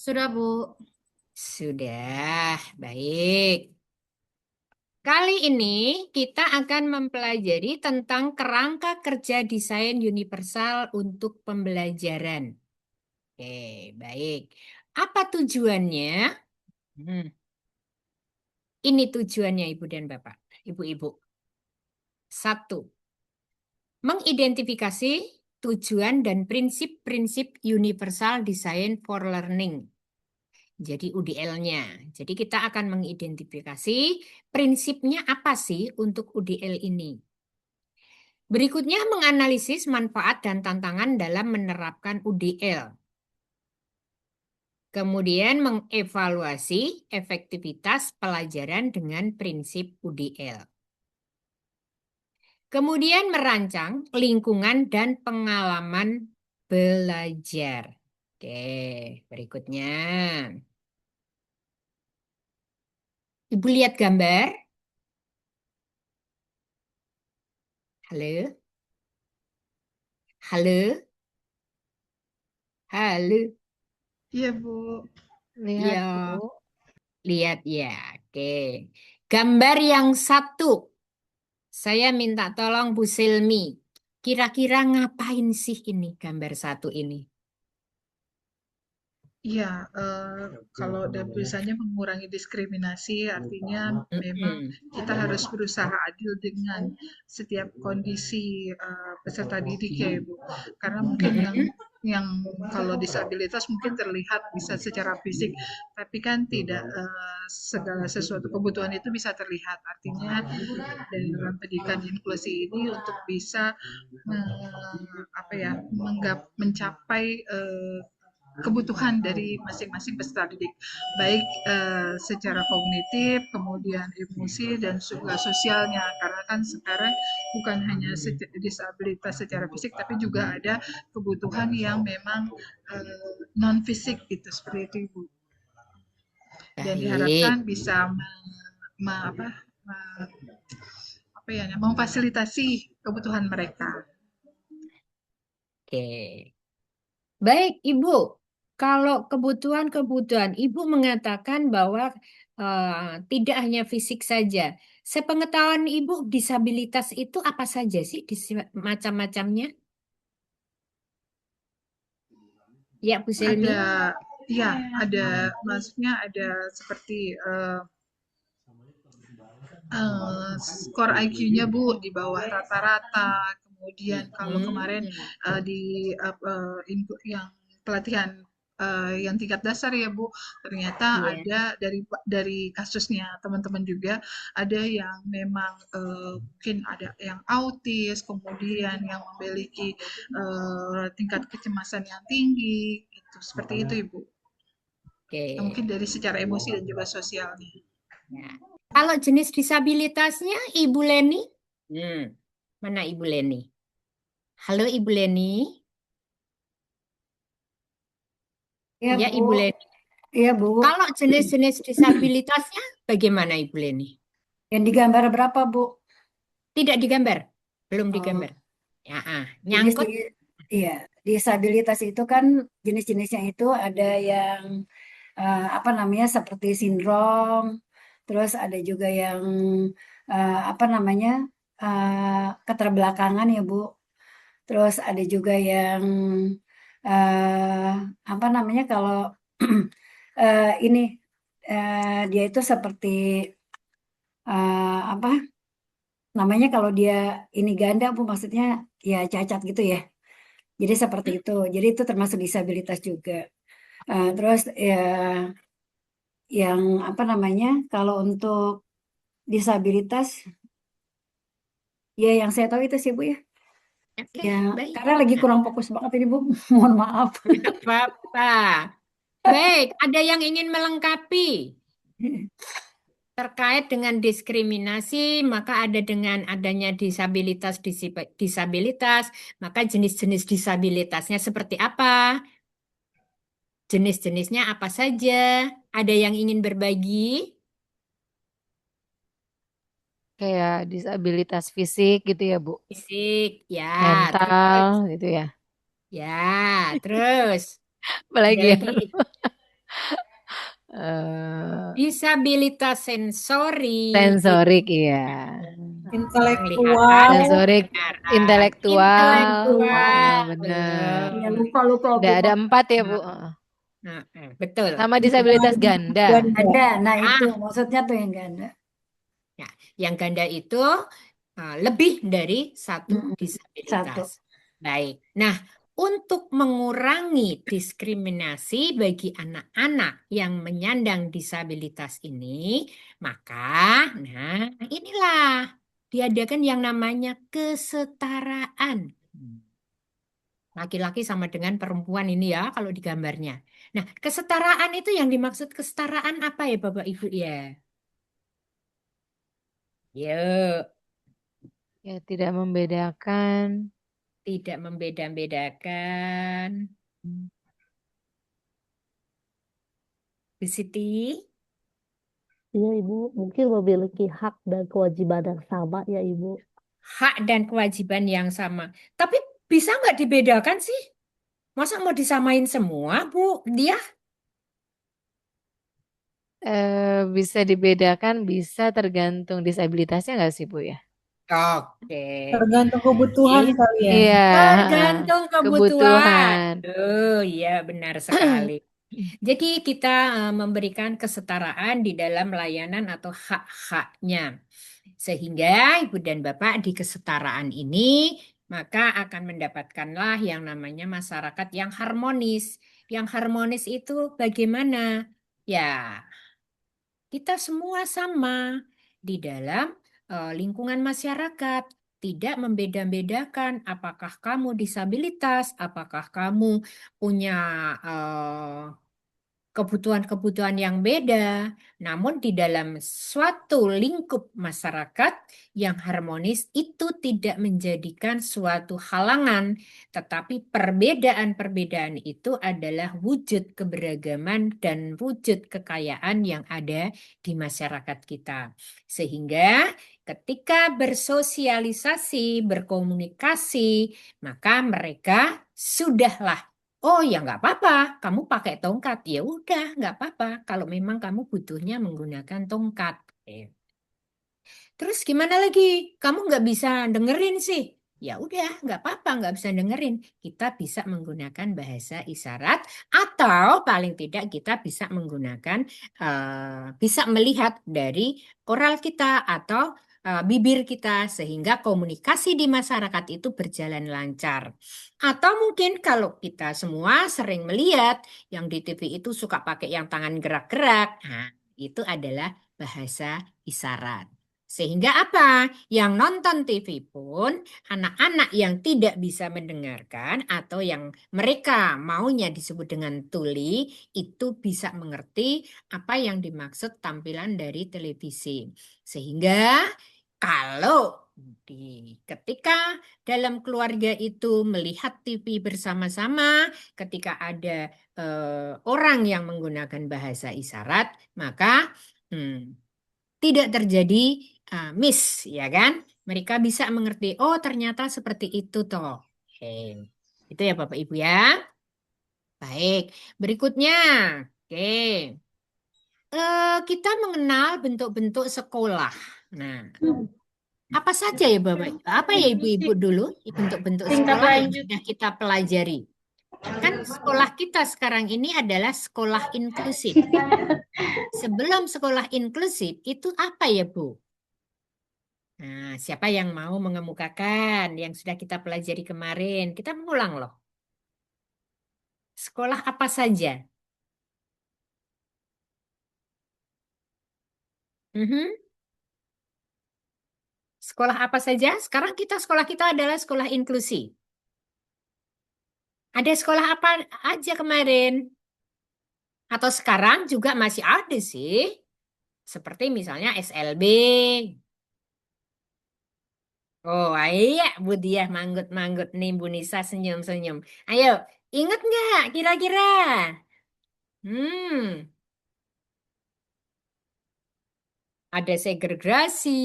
Sudah, Bu. Sudah, baik. Kali ini kita akan mempelajari tentang kerangka kerja desain universal untuk pembelajaran. Oke, baik. Apa tujuannya? Hmm, Ini tujuannya Ibu dan Bapak, Ibu-ibu. Satu, mengidentifikasi tujuan dan prinsip-prinsip universal design for learning. Jadi UDL-nya. Jadi kita akan mengidentifikasi prinsipnya apa sih untuk UDL ini. Berikutnya menganalisis manfaat dan tantangan dalam menerapkan UDL. Kemudian mengevaluasi efektivitas pelajaran dengan prinsip UDL. Kemudian merancang lingkungan dan pengalaman belajar. Oke, berikutnya. Ibu lihat gambar. Halo, halo, halo. Iya, Bu. Lihat, Ya, Bu. lihat ya. Oke. Gambar yang satu. Saya minta tolong Bu Silmi. Kira-kira ngapain sih ini gambar satu ini? Iya, kalau ada tulisannya mengurangi diskriminasi, artinya memang Mm-mm. kita harus berusaha adil dengan setiap kondisi peserta didik ya, Ibu. Karena mungkin yang Mm-mm. yang kalau disabilitas mungkin terlihat bisa secara fisik, tapi kan tidak segala sesuatu kebutuhan itu bisa terlihat. Artinya dalam pendidikan inklusi ini untuk bisa mencapai kebutuhan dari masing-masing peserta didik, baik secara kognitif, kemudian emosi dan juga sosialnya. Karena kan sekarang bukan hanya disabilitas secara fisik, tapi juga ada kebutuhan yang memang non fisik gitu, seperti itu, Ibu. Dan diharapkan Baik. bisa memfasilitasi kebutuhan mereka. Oke. Baik, Ibu. Kalau kebutuhan-kebutuhan, Ibu mengatakan bahwa tidak hanya fisik saja. Sepengetahuan Ibu, disabilitas itu apa saja sih macam-macamnya? Ya, Bu Selmi. Ada, ya, ada, maksudnya ada seperti skor IQ-nya Bu di bawah rata-rata. Kemudian kalau kemarin Hmm. di yang pelatihan yang tingkat dasar ya Bu, ternyata Iya. ada dari kasusnya teman-teman juga ada yang memang mungkin ada yang autis, kemudian yang memiliki tingkat kecemasan yang tinggi, gitu. Seperti itu Ibu. Yang mungkin Oke. dari secara emosi dan juga sosialnya. Ya. Kalau jenis disabilitasnya, Ibu Leni? Hmm. Mana Ibu Leni? Halo Ibu Leni. Iya, Ya Bu. Ibu Leni. Iya, Bu. Kalau jenis-jenis disabilitasnya bagaimana Ibu Leni? Yang digambar berapa, Bu? Tidak digambar, belum Oh, digambar. Ya, jenis nyangkut. iya, disabilitas itu kan jenis-jenisnya itu ada yang apa namanya seperti sindrom, terus ada juga yang apa namanya keterbelakangan ya, Bu. Terus ada juga yang eh apa namanya kalau ini dia itu seperti apa namanya kalau dia ini ganda Bu maksudnya ya cacat gitu ya. Jadi seperti itu. Jadi itu termasuk disabilitas juga. Terus ya yang apa namanya kalau untuk disabilitas ya yang saya tahu itu sih Bu ya. Oke, Ya baik. karena lagi Nah, kurang fokus banget ini Bu. Mohon maaf. tidak apa-apa. Baik, ada yang ingin melengkapi terkait dengan diskriminasi, maka ada dengan adanya disabilitas, maka jenis-jenis disabilitasnya seperti apa? Jenis-jenisnya apa saja? Ada yang ingin berbagi? Kayak disabilitas fisik gitu ya, Bu. Fisik, ya, terus, Mental gitu ya. ya, terus, ada Apalagi ya. lagi. eh, Disabilitas sensorik, sensorik, iya. Intelektual. Sensorik, pendengaran, intelektual. intelektual, Benar. Ya lupa Bu. Ada 4 ya, Bu. betul. Sama disabilitas ganda. Ada, nah Ah, itu maksudnya tuh yang ganda. ya, yang ganda itu lebih dari satu Satu. disabilitas. Baik. Nah, untuk mengurangi diskriminasi bagi anak-anak yang menyandang disabilitas ini, maka, inilah diadakan yang namanya kesetaraan. Laki-laki sama dengan perempuan ini ya, kalau di gambarnya. Nah, kesetaraan itu yang dimaksud kesetaraan apa ya, Bapak Ibu ya? Yuk, Ya, tidak membedakan. tidak membeda-bedakan. Bu Siti? Iya, Ibu. Mungkin memiliki hak dan kewajiban yang sama ya, Ibu. Hak dan kewajiban yang sama. Tapi bisa nggak dibedakan sih? Masa mau disamain semua, Bu? Dia? Bisa dibedakan, bisa tergantung disabilitasnya nggak sih, Bu ya? Oke. Tergantung kebutuhan Jadi, kali ya. Iya, tergantung kebutuhan. kebutuhan. Oh, iya benar sekali. Jadi kita memberikan kesetaraan di dalam layanan atau hak-haknya. Sehingga Ibu dan Bapak di kesetaraan ini maka akan mendapatkanlah yang namanya masyarakat yang harmonis. Yang harmonis itu bagaimana? Ya, kita semua sama di dalam lingkungan masyarakat. Tidak membeda-bedakan apakah kamu disabilitas, apakah kamu punya eh, kebutuhan-kebutuhan yang beda. Namun di dalam suatu lingkup masyarakat yang harmonis itu tidak menjadikan suatu halangan, tetapi perbedaan-perbedaan itu adalah wujud keberagaman dan wujud kekayaan yang ada di masyarakat kita. Sehingga ketika bersosialisasi, berkomunikasi, maka mereka sudahlah, oh ya nggak apa-apa, kamu pakai tongkat. Ya udah nggak apa-apa kalau memang kamu butuhnya menggunakan tongkat. Terus gimana lagi? Kamu nggak bisa dengerin sih. Ya udah nggak apa-apa nggak bisa dengerin. Kita bisa menggunakan bahasa isyarat atau paling tidak kita bisa menggunakan bisa melihat dari oral kita atau bibir kita sehingga komunikasi di masyarakat itu berjalan lancar. Atau mungkin kalau kita semua sering melihat yang di TV itu suka pakai yang tangan gerak-gerak, nah, itu adalah bahasa isyarat. Sehingga apa? Yang nonton TV pun anak-anak yang tidak bisa mendengarkan atau yang mereka maunya disebut dengan tuli itu bisa mengerti apa yang dimaksud tampilan dari televisi. Sehingga kalau ketika dalam keluarga itu melihat TV bersama-sama, ketika ada orang yang menggunakan bahasa isyarat, maka tidak terjadi miss, ya kan? Mereka bisa mengerti, oh ternyata seperti itu toh. Oke. Itu ya Bapak Ibu ya. Baik, berikutnya. Oke. Kita mengenal bentuk-bentuk sekolah. Nah, apa saja ya Bapak? Apa ya Ibu-ibu dulu bentuk-bentuk sekolah yang sudah kita pelajari? Kan sekolah kita sekarang ini adalah sekolah inklusif. Sebelum sekolah inklusif itu apa ya Bu? Nah, siapa yang mau mengemukakan yang sudah kita pelajari kemarin? Kita mengulang loh. Sekolah apa saja? Mhm. Sekolah apa saja? Sekarang sekolah kita adalah sekolah inklusi. Ada sekolah apa aja kemarin? Atau sekarang juga masih ada sih. Seperti misalnya SLB. Oh iya, Bu Diah manggut-manggut nih, Bu Nisa senyum-senyum. Ayo, ingat nggak kira-kira? Hmm. Ada segregasi,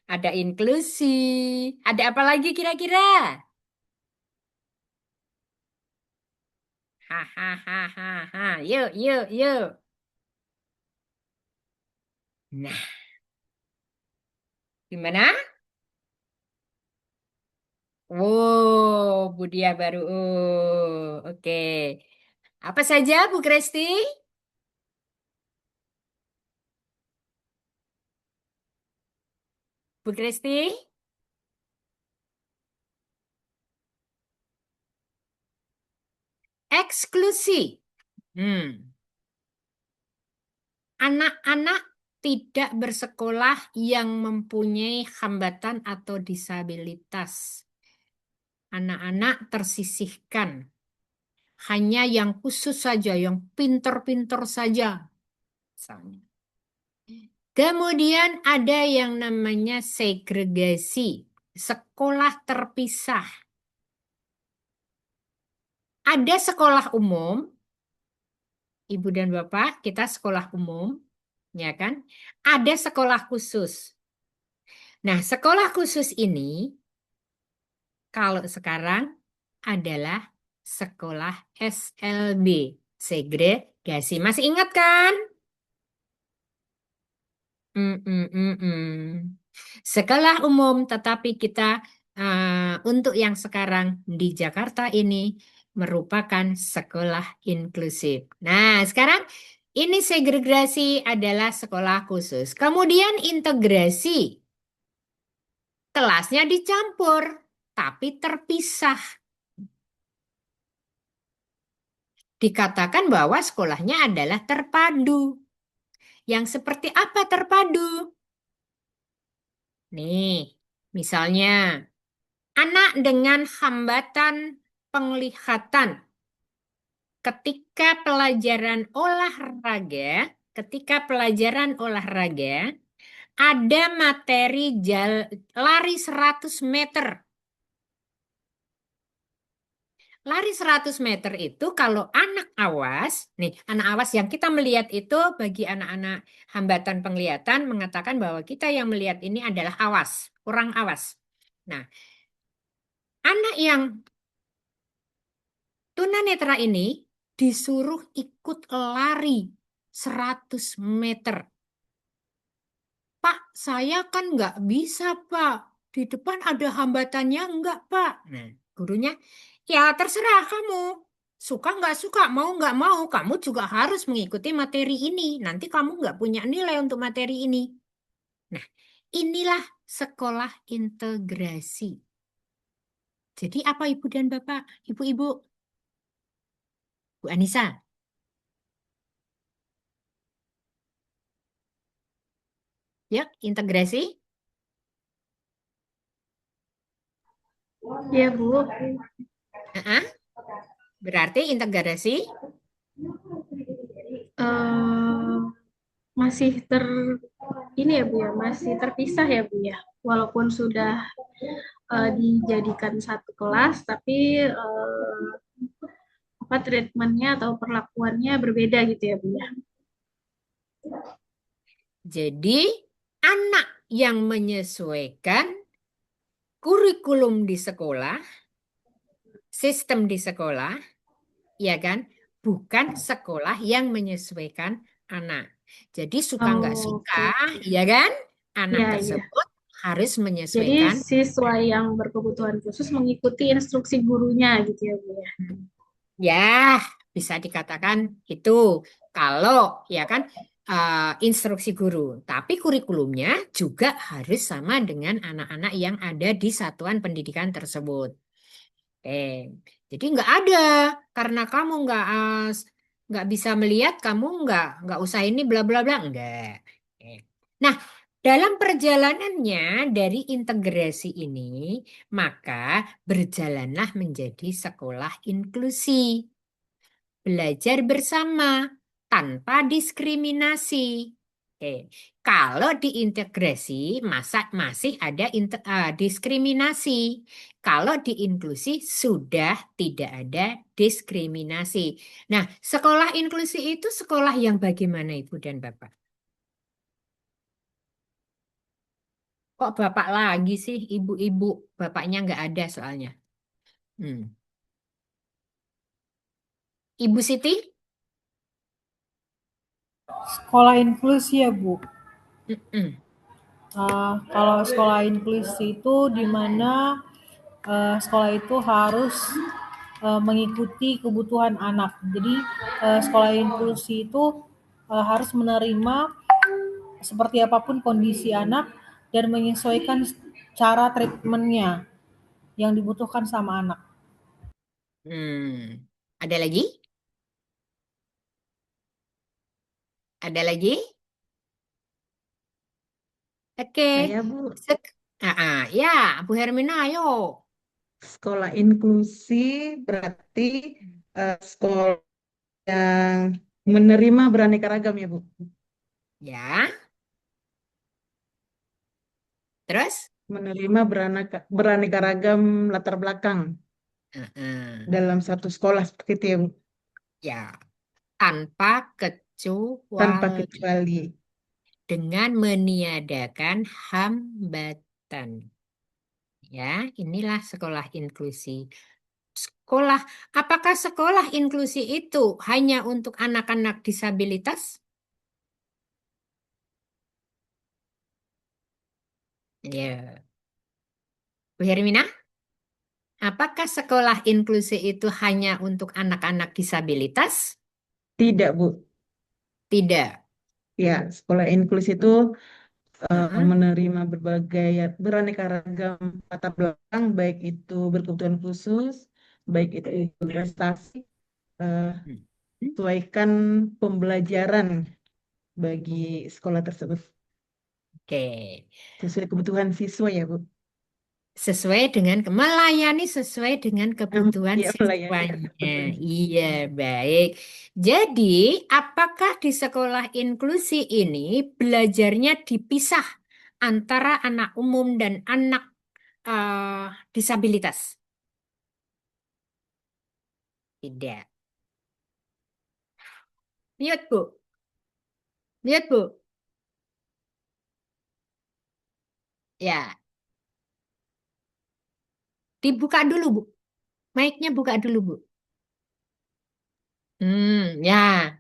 ada inklusi, ada apa lagi kira-kira? Hahaha, yuk, yuk, yuk. Nah, gimana? Bu Dia baru. Oke. Apa saja, Bu Kresti? Bu Kresti? Eksklusi. Anak-anak tidak bersekolah yang mempunyai hambatan atau disabilitas. Anak-anak tersisihkan. Hanya yang khusus saja, yang pinter-pinter saja. Misalnya. Kemudian ada yang namanya segregasi. Sekolah terpisah. Ada sekolah umum, Ibu dan Bapak, kita sekolah umum, ya kan? Ada sekolah khusus. Nah, sekolah khusus ini kalau sekarang adalah sekolah SLB, segregasi. Masih ingat kan? Sekolah umum, tetapi kita untuk yang sekarang di Jakarta ini merupakan sekolah inklusif. Nah, sekarang ini segregasi adalah sekolah khusus. Kemudian integrasi, kelasnya dicampur, tapi terpisah. Dikatakan bahwa sekolahnya adalah terpadu. Yang seperti apa terpadu? Nih, misalnya anak dengan hambatan penglihatan ketika pelajaran olahraga ada materi lari 100 meter. Lari 100 meter itu kalau anak awas, nih anak awas yang kita melihat itu bagi anak-anak hambatan penglihatan mengatakan bahwa kita yang melihat ini adalah awas, orang awas. Nah, anak yang tunanetra ini disuruh ikut lari 100 meter. Pak, saya kan nggak bisa, Pak. Di depan ada hambatannya enggak, Pak? Nah, gurunya, ya terserah kamu. Suka nggak suka, mau nggak mau, kamu juga harus mengikuti materi ini. Nanti kamu nggak punya nilai untuk materi ini. Nah, inilah sekolah integrasi. Jadi apa Ibu dan Bapak? Ibu-ibu? Bu Anissa? Yuk, integrasi. Ya, Bu. Berarti integrasi masih ini ya, Bu ya, masih terpisah ya, Bu ya. Walaupun sudah dijadikan satu kelas, tapi treatmentnya atau perlakuannya berbeda gitu ya, Bu ya. jadi anak yang menyesuaikan kurikulum di sekolah, sistem di sekolah, ya kan, bukan sekolah yang menyesuaikan anak. Jadi suka nggak suka, ya kan, anak tersebut harus menyesuaikan. Jadi siswa yang berkebutuhan khusus mengikuti instruksi gurunya gitu ya, Bu ya. Ya, bisa dikatakan itu kalau ya kan instruksi guru. Tapi kurikulumnya juga harus sama dengan anak-anak yang ada di satuan pendidikan tersebut. Jadi nggak ada karena kamu nggak bisa melihat, kamu nggak usah ini bla bla bla enggak. Nah, dalam perjalanannya dari integrasi ini, maka berjalanlah menjadi sekolah inklusi. Belajar bersama tanpa diskriminasi. Kalau diintegrasi, masih ada diskriminasi. Kalau di inklusi, sudah tidak ada diskriminasi. Nah, sekolah inklusi itu sekolah yang bagaimana, Ibu dan Bapak? Kok Bapak lagi sih, Ibu-ibu? Bapaknya nggak ada soalnya. Ibu Siti? Sekolah inklusi ya, Bu. Mm-mm. Kalau sekolah inklusi itu di mana sekolah itu harus mengikuti kebutuhan anak. Jadi sekolah inklusi itu harus menerima seperti apapun kondisi anak dan menyesuaikan cara treatmentnya yang dibutuhkan sama anak. Ada lagi? Ada lagi? Oke. Saya Bu, Ya, Bu Hermina, ayo. sekolah inklusi berarti sekolah yang menerima beraneka ragam ya Bu. Ya. Terus? Menerima beraneka ragam latar belakang Uh-uh. dalam satu sekolah seperti itu ya Bu. Ya, tanpa Tanpa kecuali kecuali. dengan meniadakan hambatan. Ya, inilah sekolah inklusi. Sekolah, apakah sekolah inklusi itu hanya untuk anak-anak disabilitas? Ya. Bu Hermina, apakah sekolah inklusi itu hanya untuk anak-anak disabilitas? Tidak Bu. Tidak. Ya, sekolah inklusi itu Uh-uh. menerima berbagai beraneka ragam latar belakang, baik itu berkebutuhan khusus, baik itu prestasi, sesuaikan pembelajaran bagi sekolah tersebut Oke. sesuai kebutuhan siswa ya Bu. Melayani sesuai dengan kebutuhan Ya, melayani siswanya. kebutuhan. Iya, baik. Jadi, apakah di sekolah inklusi ini belajarnya dipisah antara anak umum dan anak disabilitas? Tidak. Lihat, Bu. Lihat, Bu. Ya, dibuka dulu, Bu. Mic-nya buka dulu, Bu. Ya.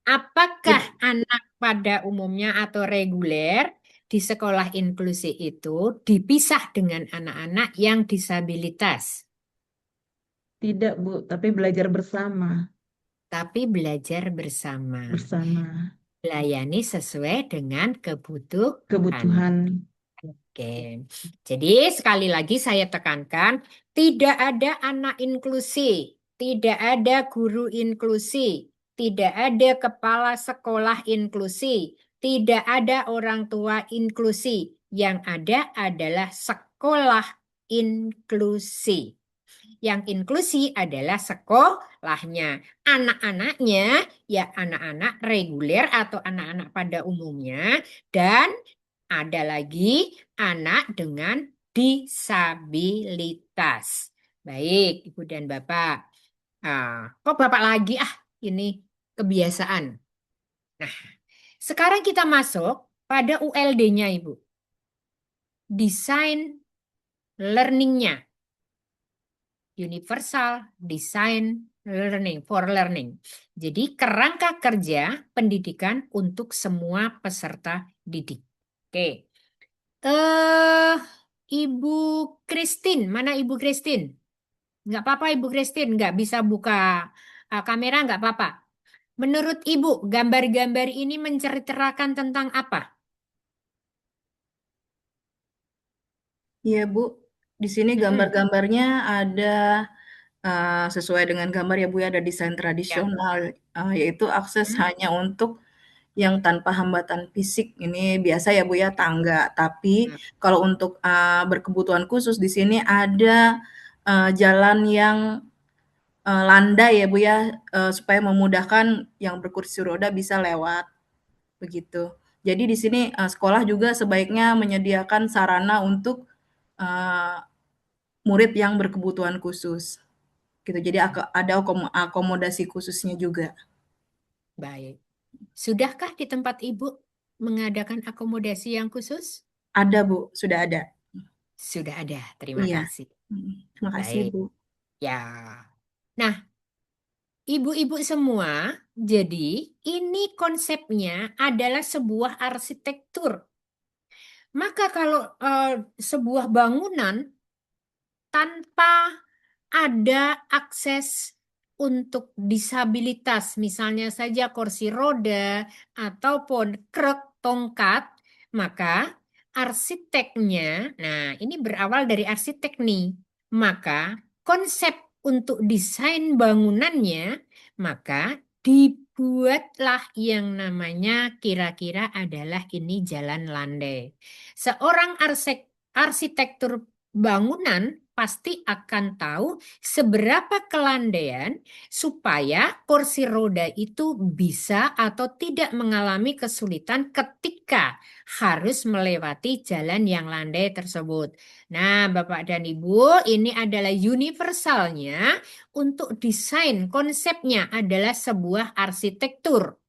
Apakah anak pada umumnya atau reguler di sekolah inklusi itu dipisah dengan anak-anak yang disabilitas, Tidak Bu, tapi belajar bersama. tapi belajar bersama, Bersama melayani sesuai dengan kebutuhan. kebutuhan. Oke, jadi sekali lagi saya tekankan, tidak ada anak inklusi, tidak ada guru inklusi, tidak ada kepala sekolah inklusi, tidak ada orang tua inklusi. Yang ada adalah sekolah inklusi. Yang inklusi adalah sekolahnya. Anak-anaknya ya anak-anak reguler atau anak-anak pada umumnya, dan ada lagi anak dengan disabilitas. Baik, Ibu dan Bapak. Kok Bapak lagi? Ini kebiasaan. Nah, sekarang kita masuk pada ULD-nya, Ibu. Desain learning-nya. Universal Design Learning for Learning. Jadi kerangka kerja pendidikan untuk semua peserta didik. Oke. Ibu Christine, mana Ibu Christine? Nggak apa-apa Ibu Christine, nggak bisa buka kamera, nggak apa-apa. Menurut Ibu, gambar-gambar ini menceritakan tentang apa? Iya, Bu. Di sini gambar-gambarnya ada sesuai dengan gambar ya, Bu ya, ada desain tradisional, yaitu akses hanya untuk yang tanpa hambatan fisik. Ini biasa ya, Bu ya, tangga. Tapi kalau untuk berkebutuhan khusus di sini ada jalan yang landai ya, Bu ya, supaya memudahkan yang berkursi roda bisa lewat, begitu. Jadi di sini sekolah juga sebaiknya menyediakan sarana untuk murid yang berkebutuhan khusus. Gitu. Jadi ada akomodasi khususnya juga. Baik. Sudahkah di tempat Ibu mengadakan akomodasi yang khusus? Ada, Bu. Sudah ada. Sudah ada. Terima Iya. kasih. Terima kasih, Baik. Bu. Ya. Nah, ibu-ibu semua Jadi ini konsepnya adalah sebuah arsitektur. Maka kalau sebuah bangunan tanpa ada akses untuk disabilitas, misalnya saja kursi roda ataupun krek tongkat, maka arsiteknya, nah ini berawal dari arsitek nih, maka konsep untuk desain bangunannya, maka dibuatlah yang namanya kira-kira adalah ini jalan landai. Seorang arsitektur bangunan pasti akan tahu seberapa kelandaian supaya kursi roda itu bisa atau tidak mengalami kesulitan ketika harus melewati jalan yang landai tersebut. Nah, Bapak dan Ibu, ini adalah universalnya untuk desain konsepnya adalah sebuah arsitektur.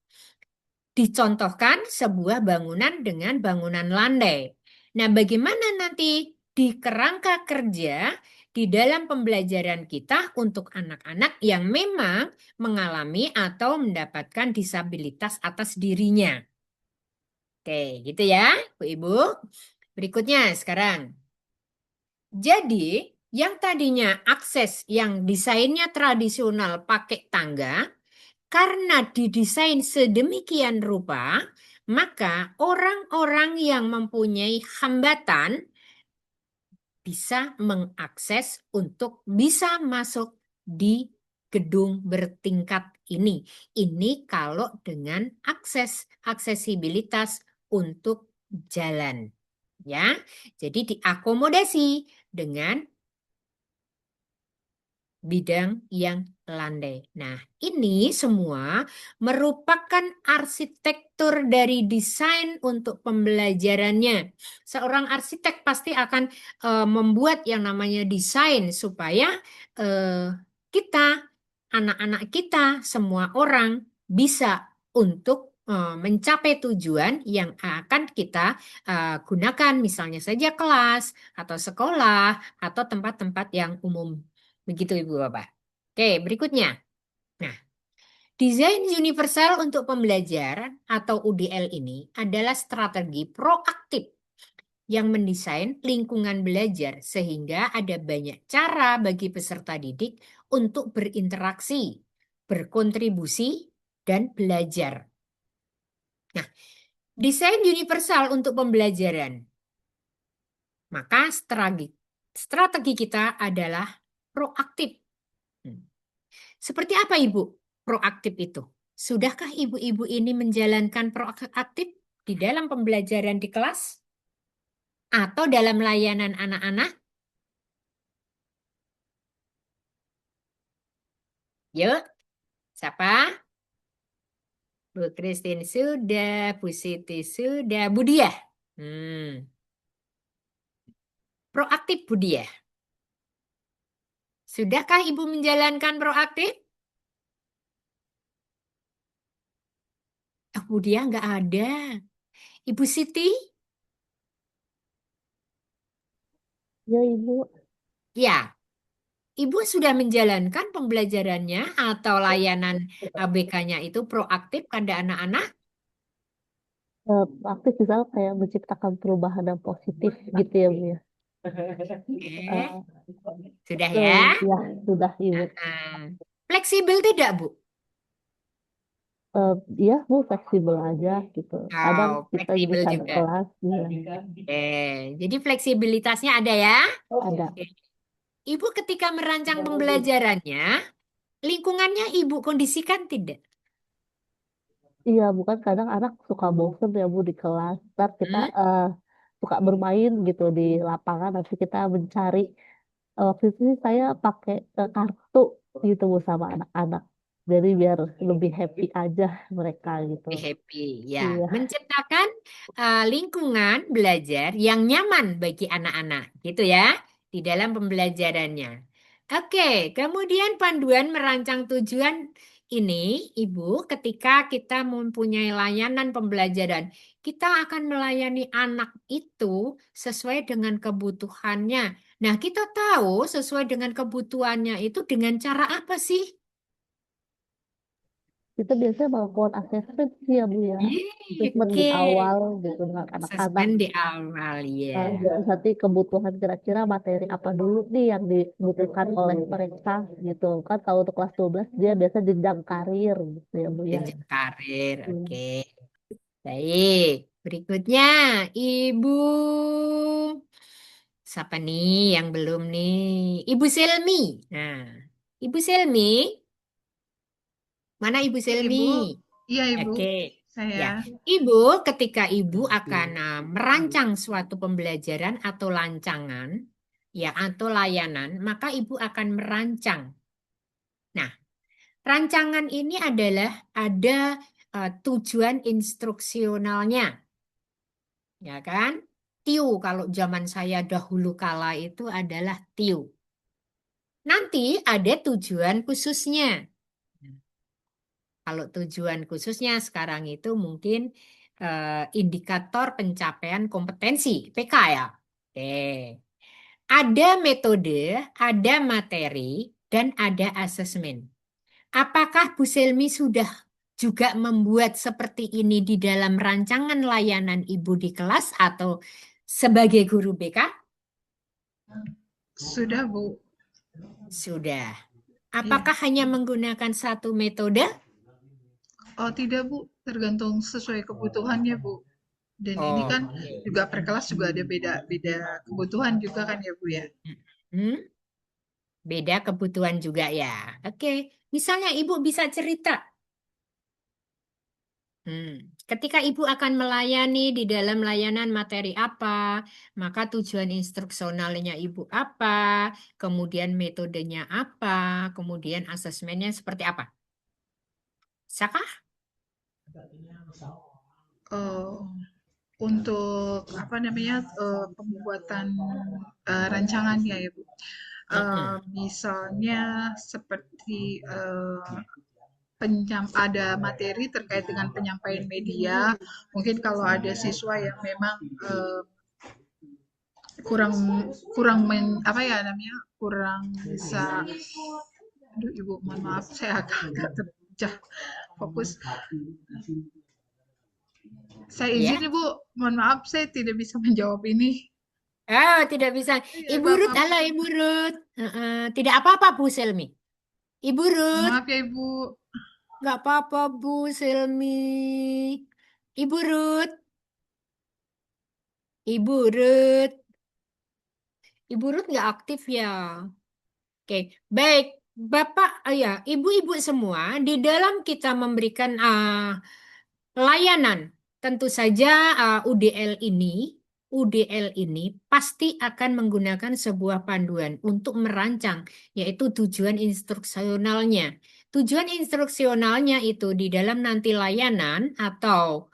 Dicontohkan sebuah bangunan dengan bangunan landai. Nah, bagaimana nanti di kerangka kerja di dalam pembelajaran kita untuk anak-anak yang memang mengalami atau mendapatkan disabilitas atas dirinya. Oke, gitu ya, Bu Ibu. Berikutnya sekarang. Jadi, yang tadinya akses yang desainnya tradisional pakai tangga, karena didesain sedemikian rupa, maka orang-orang yang mempunyai hambatan bisa mengakses untuk bisa masuk di gedung bertingkat ini. Ini kalau dengan aksesibilitas untuk jalan. Ya, jadi diakomodasi dengan bidang yang landai. Nah, ini semua merupakan arsitektur dari desain untuk pembelajarannya. Seorang arsitek pasti akan membuat yang namanya desain supaya kita, anak-anak kita, semua orang bisa untuk mencapai tujuan yang akan kita gunakan, misalnya saja kelas atau sekolah atau tempat-tempat yang umum. Begitu Ibu Bapak. Oke, berikutnya. Nah, desain universal untuk pembelajaran atau UDL ini adalah strategi proaktif yang mendesain lingkungan belajar sehingga ada banyak cara bagi peserta didik untuk berinteraksi, berkontribusi, dan belajar. Nah, desain universal untuk pembelajaran. Maka strategi kita adalah proaktif. Seperti apa Ibu proaktif itu? Sudahkah ibu-ibu ini menjalankan proaktif di dalam pembelajaran di kelas? Atau dalam layanan anak-anak? Yuk, siapa? Bu Christine sudah, Bu Siti sudah, Bu Diah. Proaktif Bu Diah. Sudahkah Ibu menjalankan proaktif? Bu Diah nggak ada. Ibu Siti? Ya, Ibu. Ya. Ibu sudah menjalankan pembelajarannya atau layanan ABK-nya itu proaktif pada anak-anak? Aktif misal kayak menciptakan perubahan yang positif gitu ya, Bu ya. Sudah ya? Ya, sudah Ibu. Fleksibel tidak, Bu? Iya, Bu, fleksibel aja gitu. Kadang kita fleksibel bisa juga. kelas. Jadi fleksibilitasnya ada ya? Ada. Ibu ketika merancang pembelajarannya, lingkungannya Ibu kondisikan tidak? Iya, bukan kadang anak suka bosen ya Bu di kelas. Ntar kita suka bermain gitu di lapangan. Nanti kita mencari. Waktu itu sih saya pakai kartu gitu Bu sama anak-anak. Jadi biar lebih happy aja mereka gitu. Happy, ya. Iya. Menciptakan lingkungan belajar yang nyaman bagi anak-anak, gitu ya, di dalam pembelajarannya. Oke, kemudian panduan merancang tujuan ini, Ibu, ketika kita mempunyai layanan pembelajaran, kita akan melayani anak itu sesuai dengan kebutuhannya. Nah, kita tahu sesuai dengan kebutuhannya itu dengan cara apa sih? Kita biasanya melakukan asesmen sih ya Bu ya. Asesmen di Oke, awal gitu dengan anak-anak. asesmen di awal ya. Terus nanti kebutuhan kira-kira materi apa dulu nih yang dibutuhkan oleh mereka gitu. Kan kalau untuk kelas 12 dia biasa jenjang karir gitu ya Bu ya. Jenjang karir, oke. Hmm. Baik, berikutnya Ibu. Siapa nih yang belum nih? Ibu Selmi. Nah, Ibu Selmi, mana Ibu Ya, Selmi? Ibu. Iya, Ibu. Oke, Saya. ya. Ibu, ketika Ibu akan merancang suatu pembelajaran atau rancangan, ya, atau layanan, maka Ibu akan merancang. Nah, rancangan ini adalah ada tujuan instruksionalnya, ya kan? TIU kalau zaman saya dahulu kala itu adalah TIU. Nanti ada tujuan khususnya. Kalau tujuan khususnya sekarang itu mungkin indikator pencapaian kompetensi, PK ya. Oke. Ada metode, ada materi, dan ada asesmen. Apakah Bu Selmi sudah juga membuat seperti ini di dalam rancangan layanan Ibu di kelas atau sebagai guru BK? Sudah, Bu. Sudah. Iya. Apakah hanya menggunakan satu metode? Oh, tidak, Bu. Tergantung sesuai kebutuhannya, Bu. Dan ini kan Oke. juga per kelas juga ada beda-beda kebutuhan juga kan ya, Bu ya. Hmm? Beda kebutuhan juga ya. Oke. Misalnya Ibu bisa cerita. Ketika Ibu akan melayani di dalam layanan materi apa, maka tujuan instruksionalnya Ibu apa, kemudian metodenya apa, kemudian asesmennya seperti apa. Bisakah? Untuk apa namanya pembuatan rancangannya ya, Bu. Misalnya seperti ada materi terkait dengan penyampaian media. Mungkin kalau ada siswa yang memang kurang apa ya namanya kurang bisa. Aduh, Ibu, mohon maaf, saya agak terpecah fokus. Saya izin, Ya. Ibu, mohon maaf, saya tidak bisa menjawab ini. Tidak bisa. Iya, Ibu nggak Ruth, apa-apa. halo Ibu Ruth. Tidak apa-apa Bu Selmi. Ibu Ruth, Maaf ya, Ibu. nggak apa-apa Bu Selmi. Ibu Ruth, Ibu Ruth, Ibu Ruth nggak aktif ya. Oke, baik. Bapak, ya, ibu-ibu semua, di dalam kita memberikan layanan, tentu saja UDL ini pasti akan menggunakan sebuah panduan untuk merancang, yaitu tujuan instruksionalnya. Tujuan instruksionalnya itu di dalam nanti layanan atau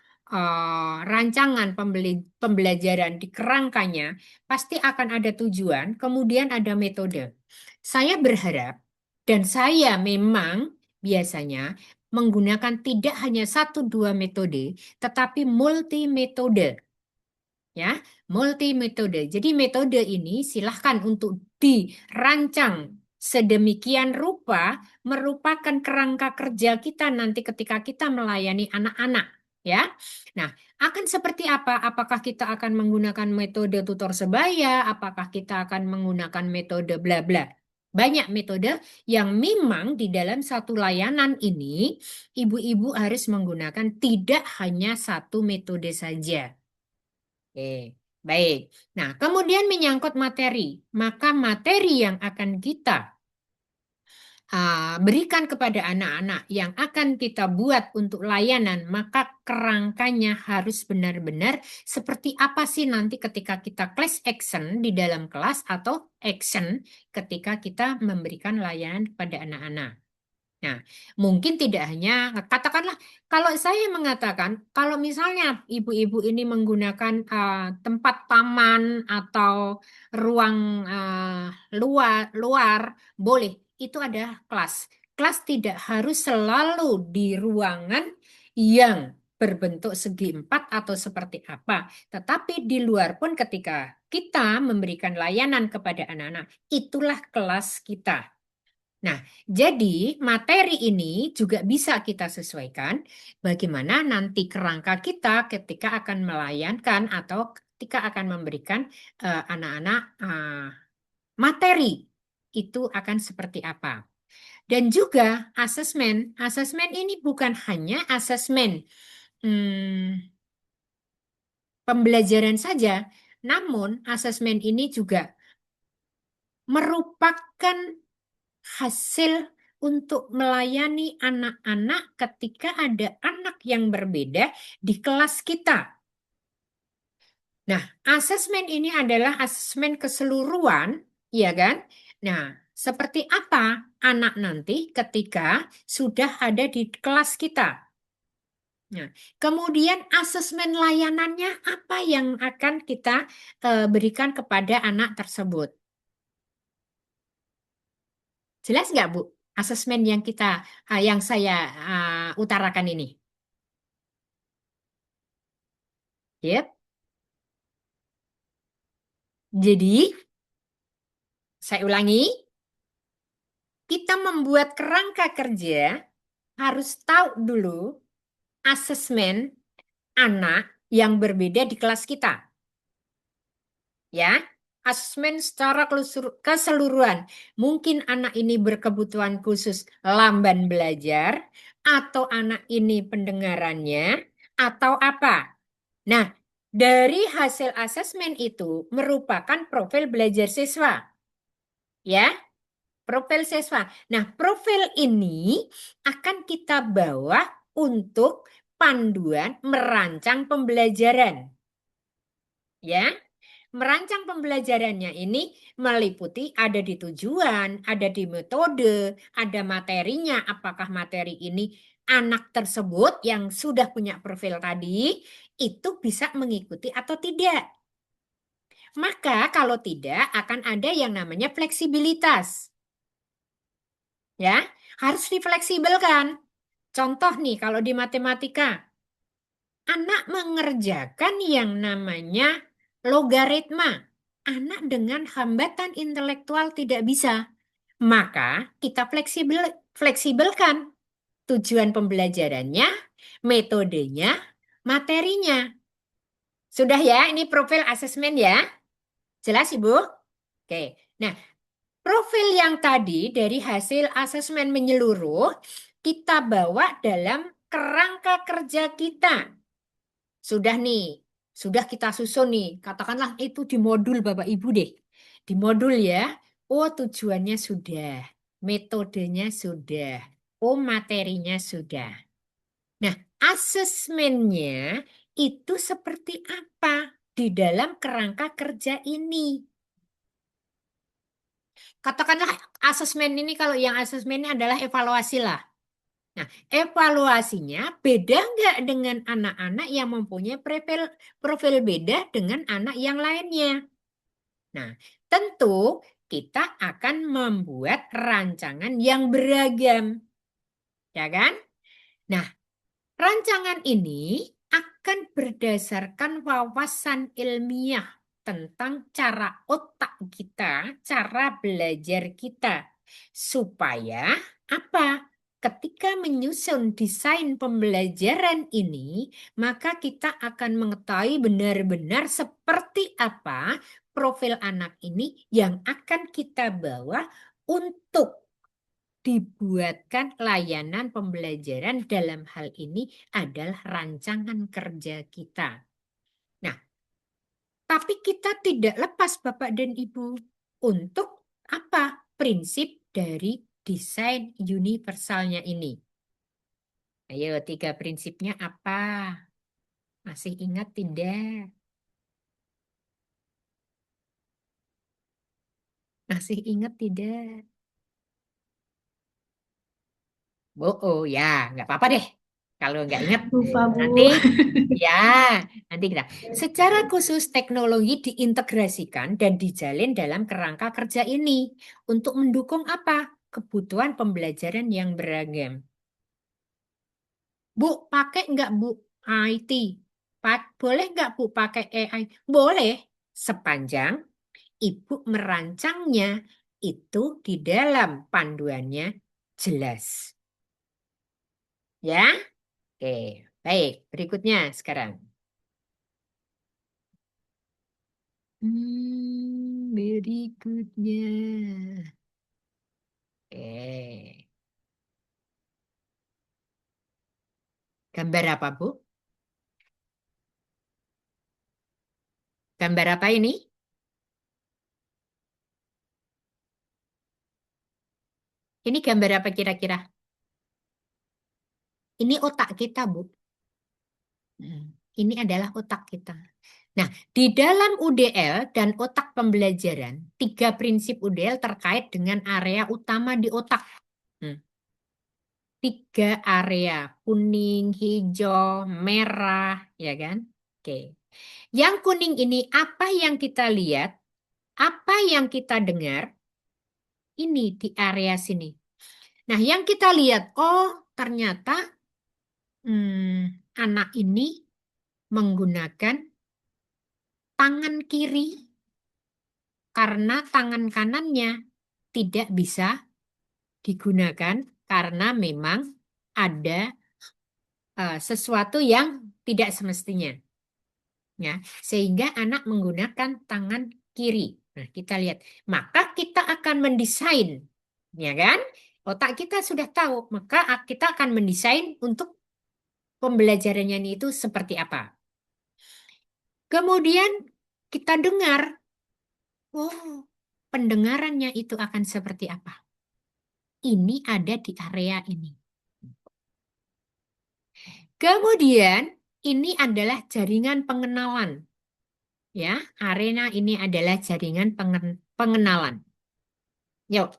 rancangan pembelajaran di kerangkanya pasti akan ada tujuan, kemudian ada metode. Saya berharap dan saya memang biasanya menggunakan tidak hanya satu dua metode, tetapi multi metode. Ya, multi metode. Jadi metode ini silahkan untuk dirancang sedemikian rupa merupakan kerangka kerja kita nanti ketika kita melayani anak-anak. Ya, nah akan seperti apa? Apakah kita akan menggunakan metode tutor sebaya? Apakah kita akan menggunakan metode bla bla? Banyak metode yang memang di dalam satu layanan ini ibu-ibu harus menggunakan tidak hanya satu metode saja. Oke, baik. Nah, kemudian menyangkut materi, maka materi yang akan kita berikan kepada anak-anak yang akan kita buat untuk layanan, maka kerangkanya harus benar-benar seperti apa sih nanti ketika kita class action di dalam kelas atau action ketika kita memberikan layanan kepada anak-anak. Nah, mungkin tidak hanya, katakanlah, kalau saya mengatakan, kalau misalnya ibu-ibu ini menggunakan tempat taman atau ruang luar, boleh, itu ada kelas. Kelas tidak harus selalu di ruangan yang berbentuk segi empat atau seperti apa. Tetapi di luar pun ketika kita memberikan layanan kepada anak-anak, itulah kelas kita. Nah, jadi materi ini juga bisa kita sesuaikan bagaimana nanti kerangka kita ketika akan melayankan atau ketika akan memberikan anak-anak materi itu akan seperti apa. Dan juga asesmen. Asesmen ini bukan hanya asesmen pembelajaran saja, namun asesmen ini juga merupakan hasil untuk melayani anak-anak ketika ada anak yang berbeda di kelas kita. Nah, asesmen ini adalah asesmen keseluruhan, ya kan? Nah, seperti apa anak nanti ketika sudah ada di kelas kita? Nah, kemudian asesmen layanannya apa yang akan kita berikan kepada anak tersebut? Jelas nggak, Bu? Asesmen yang yang saya utarakan ini. Yep. Jadi, saya ulangi, kita membuat kerangka kerja harus tahu dulu asesmen anak yang berbeda di kelas kita. Ya, asesmen secara keseluruhan. Mungkin anak ini berkebutuhan khusus lamban belajar, atau anak ini pendengarannya, atau apa. Nah, dari hasil asesmen itu merupakan profil belajar siswa. Ya, profil siswa. Nah, profil ini akan kita bawa untuk panduan merancang pembelajaran. Ya, merancang pembelajarannya ini meliputi ada di tujuan, ada di metode, ada materinya. Apakah materi ini anak tersebut yang sudah punya profil tadi itu bisa mengikuti atau tidak? Maka kalau tidak akan ada yang namanya fleksibilitas. Ya, harus difleksibelkan. Contoh nih kalau di matematika, anak mengerjakan yang namanya logaritma. Anak dengan hambatan intelektual tidak bisa. Maka kita fleksibelkan tujuan pembelajarannya, metodenya, materinya. Sudah ya, ini profil asesmen ya. Jelas Ibu? Oke. Nah, profil yang tadi dari hasil asesmen menyeluruh kita bawa dalam kerangka kerja kita. Sudah nih, sudah kita susun nih. Katakanlah itu di modul Bapak Ibu deh. Di modul ya. Oh, tujuannya sudah. Metodenya sudah. Oh, materinya sudah. Nah, asesmennya itu seperti apa di dalam kerangka kerja ini? Katakanlah asesmen ini kalau yang asesmennya adalah evaluasi lah. Nah, evaluasinya beda nggak dengan anak-anak yang mempunyai profil beda dengan anak yang lainnya? Nah, tentu kita akan membuat rancangan yang beragam. Ya kan? Nah, rancangan ini akan berdasarkan wawasan ilmiah tentang cara otak kita, cara belajar kita. Supaya apa? Ketika menyusun desain pembelajaran ini, maka kita akan mengetahui benar-benar seperti apa profil anak ini yang akan kita bawa untuk dibuatkan layanan pembelajaran. Dalam hal ini adalah rancangan kerja kita. Nah, tapi kita tidak lepas Bapak dan Ibu untuk apa? Prinsip dari desain universalnya ini. Ayo, 3 prinsipnya apa? Masih ingat tidak? Masih ingat tidak? Oh ya, nggak apa-apa deh. Kalau nggak ingat, Lupa, Bu. nanti nanti kita. Secara khusus teknologi diintegrasikan dan dijalin dalam kerangka kerja ini untuk mendukung apa? Kebutuhan pembelajaran yang beragam. Bu, pakai nggak Bu IT? Boleh nggak Bu pakai AI? Boleh, sepanjang Ibu merancangnya itu di dalam panduannya jelas. Ya? Oke, baik. Berikutnya sekarang. Berikutnya. Oke. Gambar apa, Bu? Gambar apa ini? Ini gambar apa kira-kira? Ini otak kita, Bu. Ini adalah otak kita. Nah, di dalam UDL dan otak pembelajaran, 3 prinsip UDL terkait dengan area utama di otak. 3 area, kuning, hijau, merah, ya kan? Oke. Yang kuning ini apa yang kita lihat, apa yang kita dengar, ini di area sini. Nah, yang kita lihat, oh ternyata anak ini menggunakan tangan kiri karena tangan kanannya tidak bisa digunakan karena memang ada sesuatu yang tidak semestinya. Ya, sehingga anak menggunakan tangan kiri. Nah, kita lihat. Maka kita akan mendesain, ya kan? Otak kita sudah tahu, maka kita akan mendesain untuk pembelajarannya itu seperti apa. Kemudian kita dengar, oh, pendengarannya itu akan seperti apa. Ini ada di area ini. Kemudian ini adalah jaringan pengenalan. Ya, arena ini adalah jaringan pengenalan. Yuk,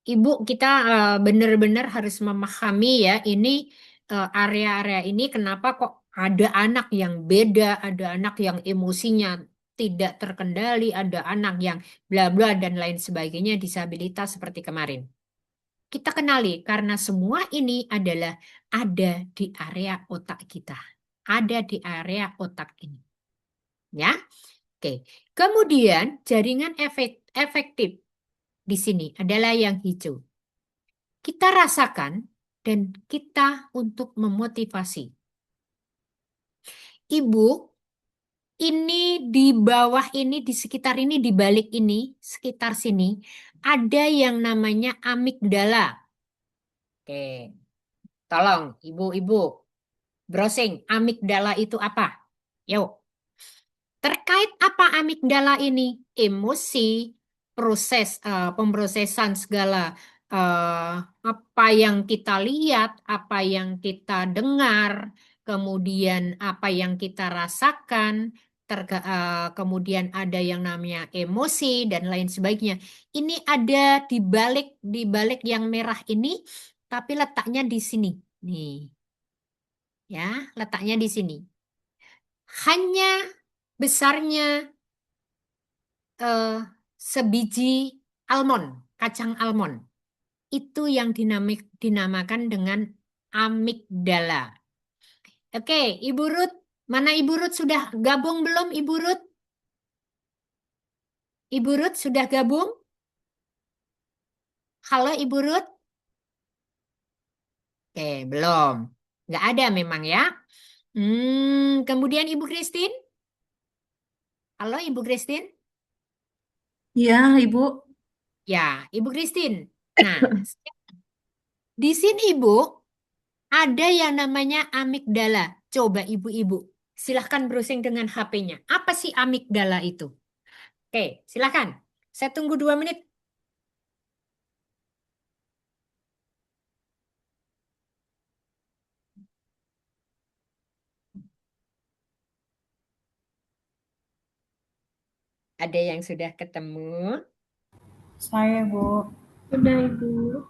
Ibu, kita benar-benar harus memahami ya, ini area-area ini kenapa kok ada anak yang beda, ada anak yang emosinya tidak terkendali, ada anak yang bla bla dan lain sebagainya, disabilitas seperti kemarin. Kita kenali karena semua ini adalah ada di area otak kita. Ada di area otak ini. Ya. Oke. Kemudian jaringan efektif di sini adalah yang hijau. Kita rasakan dan kita untuk memotivasi. Ibu, ini di bawah ini, di sekitar ini, di balik ini, sekitar sini, ada yang namanya amigdala. Oke, tolong ibu-ibu browsing amigdala itu apa? Yuk. Terkait apa amigdala ini? Emosi, proses pemrosesan segala apa yang kita lihat, apa yang kita dengar, kemudian apa yang kita rasakan, kemudian ada yang namanya emosi dan lain sebagainya. Ini ada di balik yang merah ini, tapi letaknya di sini. Nih. Ya, letaknya di sini. Hanya besarnya sebiji almond, kacang almond. Itu yang dinamakan dengan amigdala. Oke, Ibu Ruth. Mana Ibu Ruth sudah gabung belum, Ibu Ruth? Ibu Ruth sudah gabung? Halo, Ibu Ruth? Oke, belum. Nggak ada memang ya. Kemudian Ibu Christine? Halo, Ibu Christine? Iya, Ibu. Ya, Ibu Christine. Nah, di sini Ibu ada yang namanya amigdala. Coba ibu-ibu, silahkan browsing dengan HP-nya. Apa sih amigdala itu? Oke, silahkan. Saya tunggu 2 menit. Ada yang sudah ketemu? Saya, Bu. Udah, Ibu.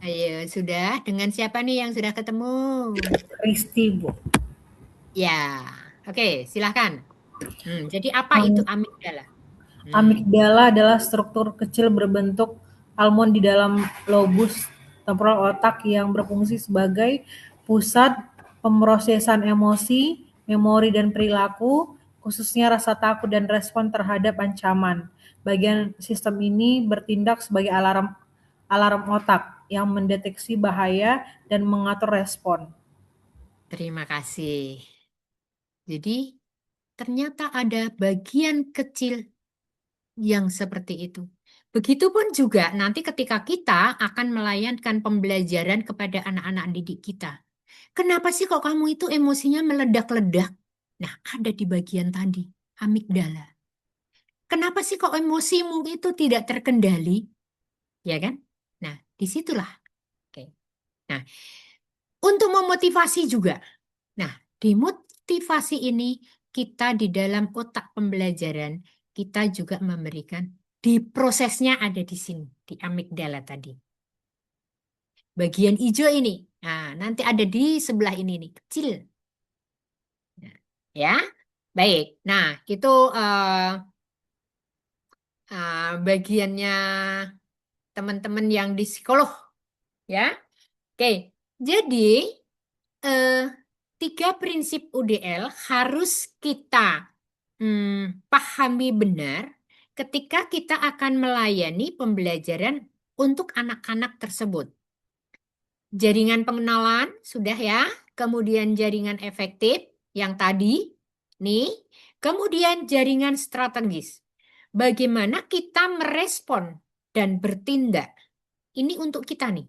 Ayo, sudah. Dengan siapa nih yang sudah ketemu? Kristi, Bu. Ya, oke, silahkan. Jadi apa itu amigdala? Amigdala adalah struktur kecil berbentuk almond di dalam lobus temporal otak yang berfungsi sebagai pusat pemrosesan emosi, memori dan perilaku, khususnya rasa takut dan respon terhadap ancaman. Bagian sistem ini bertindak sebagai alarm otak yang mendeteksi bahaya dan mengatur respon. Terima kasih. Jadi, ternyata ada bagian kecil yang seperti itu. Begitupun juga nanti ketika kita akan melayankan pembelajaran kepada anak-anak didik kita. Kenapa sih kok kamu itu emosinya meledak-ledak? Nah, ada di bagian tadi, amigdala. Kenapa sih kok emosimu itu tidak terkendali? Ya kan? Nah, disitulah. Oke. Nah, untuk memotivasi juga. Nah, di motivasi ini kita di dalam otak pembelajaran, kita juga memberikan, di prosesnya ada di sini, di amigdala tadi. Bagian hijau ini, nah nanti ada di sebelah ini nih, kecil. Nah, ya, baik. Nah, itu bagiannya teman-teman yang di psikolog, ya. Oke, jadi 3 prinsip UDL harus kita pahami benar ketika kita akan melayani pembelajaran untuk anak-anak tersebut. Jaringan pengenalan sudah ya, kemudian jaringan efektif yang tadi, nih, kemudian jaringan strategis. Bagaimana kita merespon dan bertindak? Ini untuk kita nih.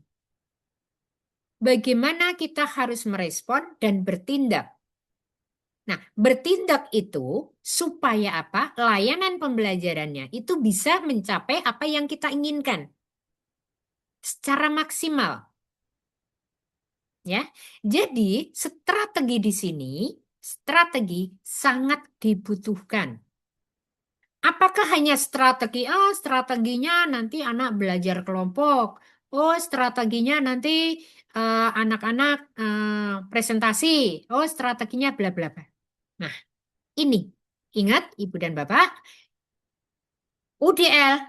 Bagaimana kita harus merespon dan bertindak? Nah, bertindak itu supaya apa? Layanan pembelajarannya itu bisa mencapai apa yang kita inginkan secara maksimal. Ya. Jadi, strategi di sini, strategi sangat dibutuhkan. Apakah hanya strategi? Oh, strateginya nanti anak belajar kelompok. Oh, strateginya nanti anak-anak presentasi. Oh, strateginya bla bla bla. Nah, ini ingat Ibu dan Bapak, UDL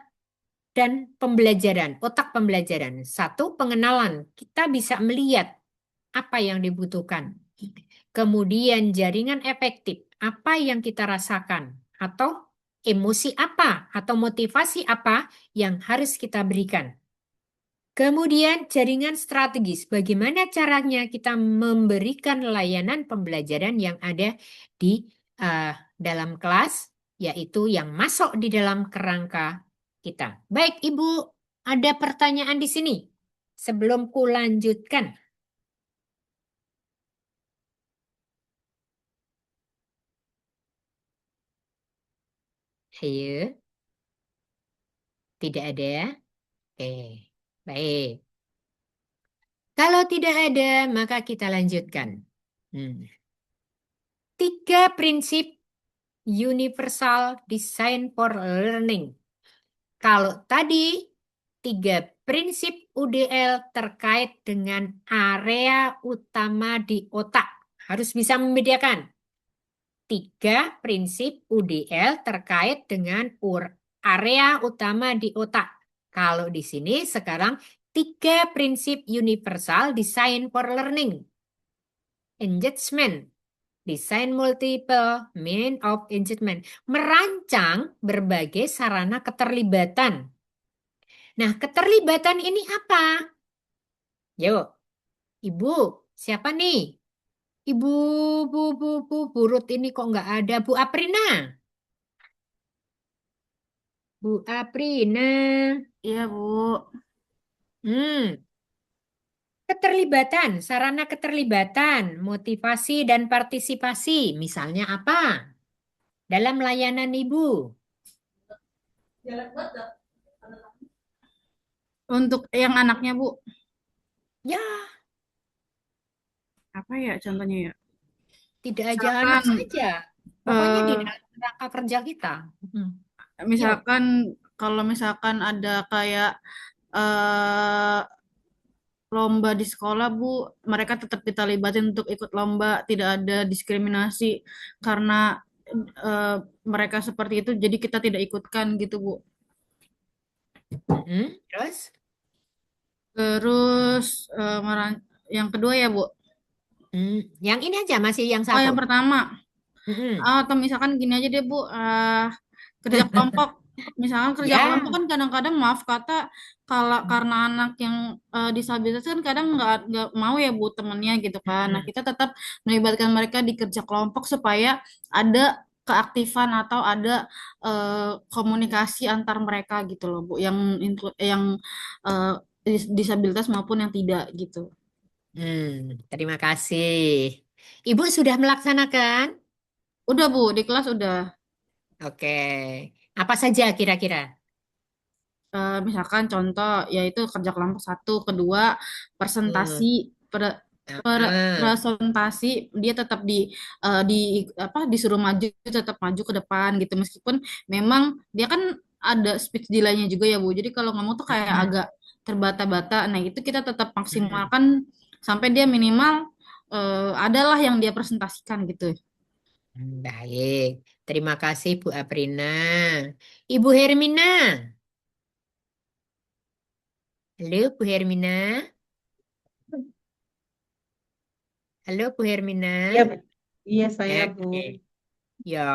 dan pembelajaran, otak pembelajaran. 1, pengenalan. Kita bisa melihat apa yang dibutuhkan. Kemudian jaringan efektif, apa yang kita rasakan atau emosi apa atau motivasi apa yang harus kita berikan. Kemudian jaringan strategis, bagaimana caranya kita memberikan layanan pembelajaran yang ada di dalam kelas, yaitu yang masuk di dalam kerangka kita. Baik, Ibu, ada pertanyaan di sini sebelum ku lanjutkan. Ayo. Tidak ada? Oke, baik. Kalau tidak ada, maka kita lanjutkan. 3 prinsip universal design for learning. Kalau tadi 3 prinsip UDL terkait dengan area utama di otak. Harus bisa membedakan. 3 prinsip UDL terkait dengan area utama di otak. Kalau di sini sekarang 3 prinsip universal design for learning. Engagement, design multiple means of engagement. Merancang berbagai sarana keterlibatan. Nah, keterlibatan ini apa? Yuk, Ibu, siapa nih? Ibu, Bu Ruth ini kok nggak ada? Bu Aprina. Bu Aprina. Iya, Bu. Keterlibatan, sarana keterlibatan, motivasi dan partisipasi. Misalnya apa? Dalam layanan Ibu. Untuk yang anaknya, Bu. Ya, Apa ya contohnya ya? tidak aja anak Misalkan, saja. Pokoknya di dalam kerangka kerja kita. misalkan kalau misalkan ada kayak lomba di sekolah, Bu, mereka tetap kita libatin untuk ikut lomba, tidak ada diskriminasi karena mereka seperti itu, jadi kita tidak ikutkan gitu, Bu. Terus? Terus yang kedua ya, Bu. Yang ini aja masih yang Oh, yang satu. pertama Mm-mm. Atau misalkan gini aja deh Bu, kerja kelompok. Misalkan kerja Ya. kelompok kan kadang-kadang maaf kata kalau karena anak yang disabilitas kan kadang nggak mau ya Bu temennya gitu kan. Nah Mm. kita tetap melibatkan mereka di kerja kelompok supaya ada keaktifan atau ada komunikasi antar mereka gitu loh Bu, yang eh, disabilitas maupun yang tidak gitu. Terima kasih. Ibu sudah melaksanakan? Udah Bu, di kelas udah. Oke. Apa saja kira-kira? Misalkan contoh yaitu kerja kelompok satu, kedua presentasi, Hmm. pre- Ah. presentasi dia tetap di apa disuruh maju, tetap maju ke depan gitu meskipun memang dia kan ada speech delay-nya juga ya Bu. Jadi kalau ngomong tuh kayak Mm-mm. agak terbata-bata. Nah, itu kita tetap Mm-mm. maksimalkan sampai dia minimal adalah yang dia presentasikan gitu. Baik. Terima kasih Bu Aprina. Ibu Hermina. Halo Bu Hermina. Halo Bu Hermina. Iya, iya saya Bu. Oke. Ya,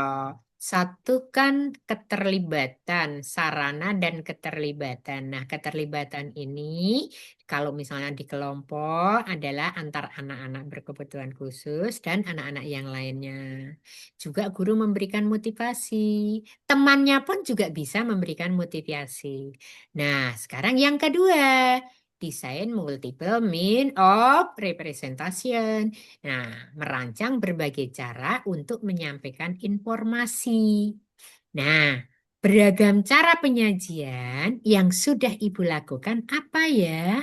satu kan keterlibatan, sarana dan keterlibatan. Nah, keterlibatan ini kalau misalnya di kelompok adalah antar anak-anak berkebutuhan khusus dan anak-anak yang lainnya. Juga guru memberikan motivasi. Temannya pun juga bisa memberikan motivasi. Nah, sekarang yang kedua, desain multiple mean of representation. Nah, merancang berbagai cara untuk menyampaikan informasi. Nah, beragam cara penyajian yang sudah Ibu lakukan apa ya?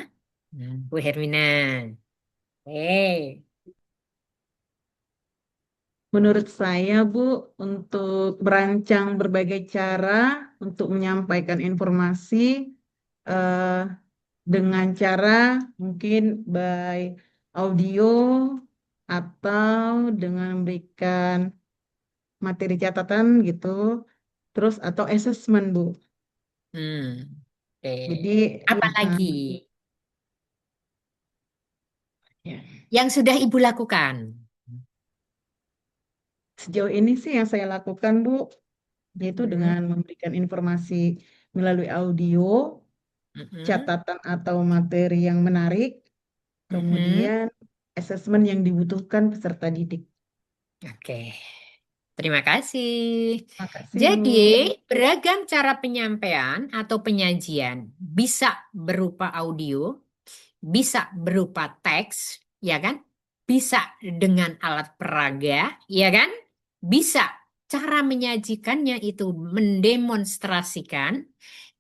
Bu Hermina. Menurut saya, Bu, untuk merancang berbagai cara untuk menyampaikan informasi eh, dengan cara mungkin by audio atau dengan memberikan materi catatan gitu, terus atau assessment, Bu. Oke. Jadi, Apalagi ya, yang sudah Ibu lakukan? sejauh ini sih yang saya lakukan, Bu, yaitu dengan memberikan informasi melalui audio, catatan atau materi yang menarik, kemudian asesmen yang dibutuhkan peserta didik. Oke. Terima kasih. Makasih, Jadi, Bu. beragam cara penyampaian atau penyajian bisa berupa audio, bisa berupa teks, ya kan? Bisa dengan alat peraga, ya kan? Bisa cara menyajikannya itu mendemonstrasikan,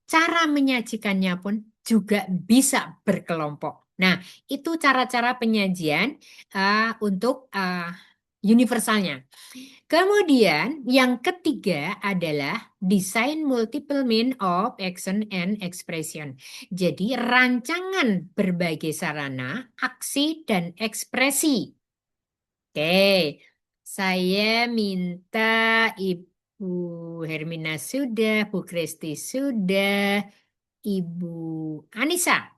cara menyajikannya pun juga bisa berkelompok. Nah, itu cara-cara penyajian untuk universalnya. Kemudian yang ketiga adalah design multiple mean of action and expression. Jadi rancangan berbagai sarana, aksi, dan ekspresi. Oke, saya minta Ibu Hermina sudah, Bu Kristi sudah, Ibu Anissa.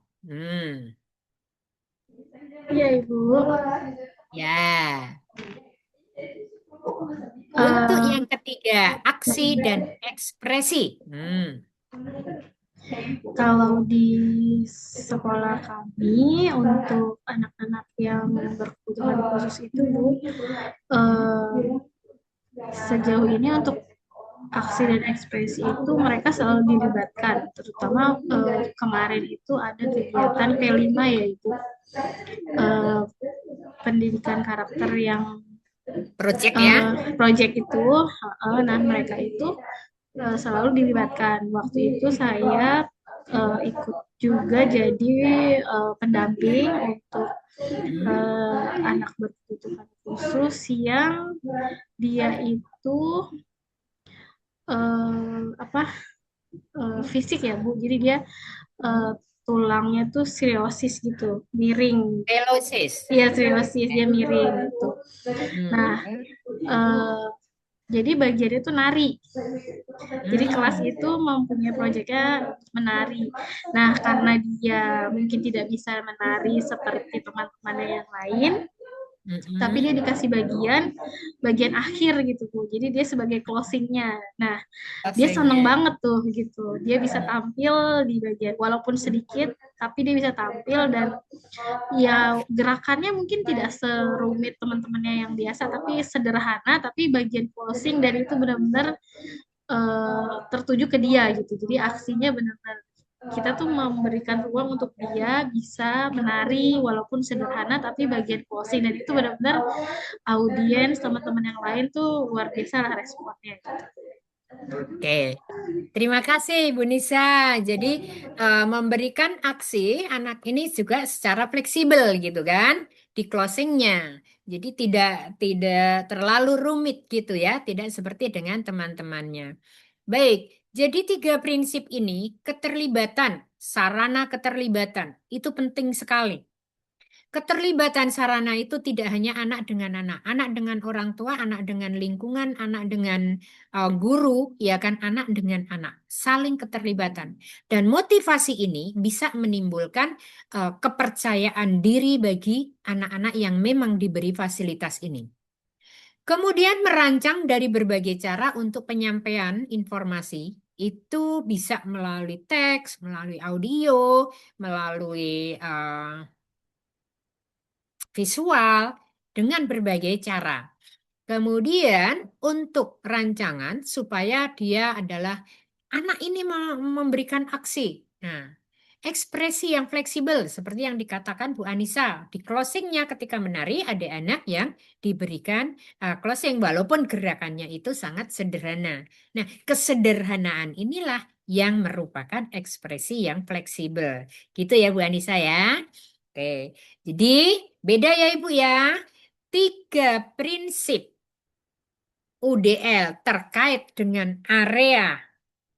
Iya, Ibu. Ya. Untuk yang ketiga, aksi dan ekspresi. Kalau di sekolah kami untuk anak-anak yang berkebutuhan khusus itu, Bu, sejauh ini untuk aksi dan ekspresi itu mereka selalu dilibatkan, terutama kemarin itu ada kegiatan P5 yaitu pendidikan karakter yang Project ya. project itu, nah mereka itu selalu dilibatkan. Waktu itu saya ikut juga jadi pendamping untuk anak berkebutuhan khusus yang dia itu fisik ya Bu, jadi dia tulangnya tuh skoliosis gitu, miring. Skoliosis. Iya, skoliosis, dia miring gitu. Nah, jadi bagiannya itu nari. Jadi kelas itu mempunyai proyeknya menari. Nah, karena dia mungkin tidak bisa menari seperti teman-temannya yang lain, tapi dia dikasih bagian akhir gitu Bu. Jadi dia sebagai closingnya. Nah, dia seneng banget tuh gitu. Dia bisa tampil di bagian walaupun sedikit, tapi dia bisa tampil dan ya gerakannya mungkin tidak serumit teman-temannya yang biasa, tapi sederhana. Tapi bagian closing dan itu benar-benar tertuju ke dia gitu. Jadi aksinya benar-benar kita tuh memberikan ruang untuk dia bisa menari walaupun sederhana, tapi bagian closing dan itu benar-benar audiens teman-teman yang lain tuh luar biasa lah responnya gitu. Oke, terima kasih Bu Nisa. Jadi memberikan aksi anak ini juga secara fleksibel gitu kan di closingnya. Jadi tidak terlalu rumit gitu ya, tidak seperti dengan teman-temannya. Baik, jadi 3 prinsip ini keterlibatan, sarana keterlibatan itu penting sekali. Keterlibatan sarana itu tidak hanya anak dengan orang tua, anak dengan lingkungan, anak dengan guru, ya kan, anak dengan anak, saling keterlibatan. Dan motivasi ini bisa menimbulkan kepercayaan diri bagi anak-anak yang memang diberi fasilitas ini. Kemudian merancang dari berbagai cara untuk penyampaian informasi itu bisa melalui teks, melalui audio, melalui visual dengan berbagai cara. Kemudian untuk rancangan supaya dia adalah anak ini memberikan aksi. Nah, ekspresi yang fleksibel seperti yang dikatakan Bu Anissa. Di closingnya ketika menari ada anak yang diberikan closing walaupun gerakannya itu sangat sederhana. Nah, kesederhanaan inilah yang merupakan ekspresi yang fleksibel. Gitu ya Bu Anissa ya. Oke, jadi beda ya Ibu ya. 3 prinsip UDL terkait dengan area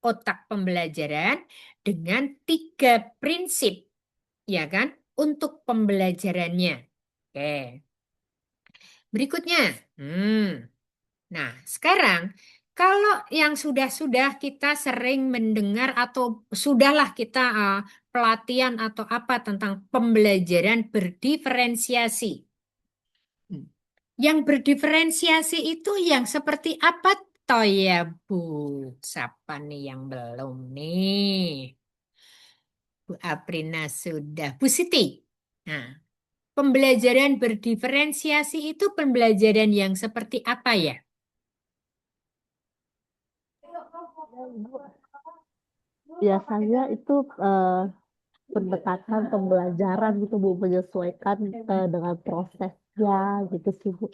otak pembelajaran dengan 3 prinsip, ya kan, untuk pembelajarannya. Oke. Berikutnya. Nah, sekarang kalau yang sudah kita sering mendengar atau sudahlah kita pelatihan atau apa tentang pembelajaran berdiferensiasi. Yang berdiferensiasi itu yang seperti apa toh ya Bu? Siapa nih yang belum nih? Bu Aprina sudah. Bu Siti. Nah, pembelajaran berdiferensiasi itu pembelajaran yang seperti apa ya? Biasanya itu pendekatan pembelajaran gitu Bu, menyesuaikan dengan prosesnya gitu sih Bu.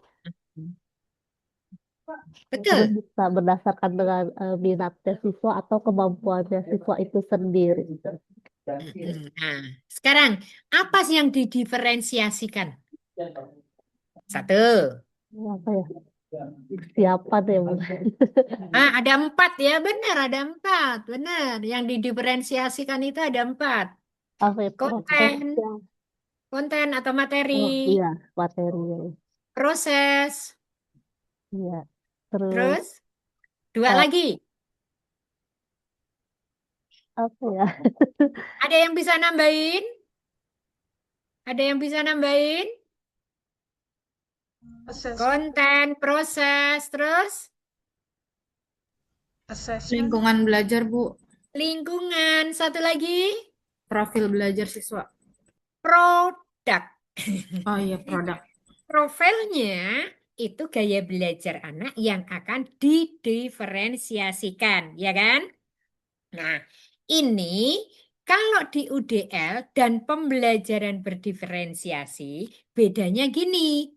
Terus Betul. bisa berdasarkan dengan minatnya siswa atau kemampuannya siswa itu sendiri. Nah, sekarang apa sih yang didiferensiasikan? 1. Apa ya? Siapa deh Bu? Ada 4 ya, benar ada 4, benar. Yang didiferensiasikan itu ada 4. Apa ya? Konten, Prosesnya. konten atau Oh materi, iya, materi. proses, Iya. Terus terus 2 lagi. apa ya? Ada yang bisa nambahin? Ada yang bisa nambahin? Konten, proses, terus Lingkungan belajar, Bu. lingkungan. 1 lagi, Profil belajar siswa. produk. Oh iya, produk. Profilnya itu gaya belajar anak yang akan didiferensiasikan, ya kan? Nah, ini kalau di UDL dan pembelajaran berdiferensiasi, bedanya gini.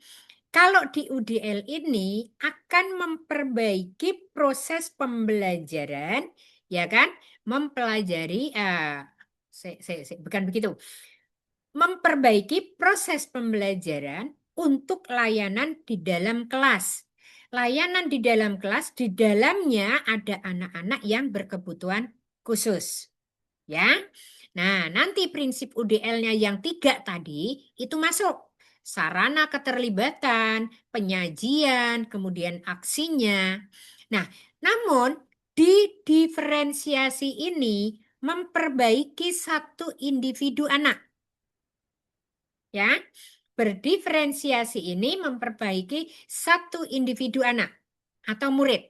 Kalau di UDL ini akan memperbaiki proses pembelajaran, ya kan? Mempelajari, bukan begitu. Memperbaiki proses pembelajaran untuk layanan di dalam kelas. Layanan di dalam kelas, di dalamnya ada anak-anak yang berkebutuhan khusus. Ya. Nah, nanti prinsip UDL-nya yang 3 tadi itu masuk. Sarana keterlibatan, penyajian, kemudian aksinya. Nah, namun di diferensiasi ini memperbaiki satu individu anak. Ya. Berdiferensiasi ini memperbaiki satu individu anak atau murid.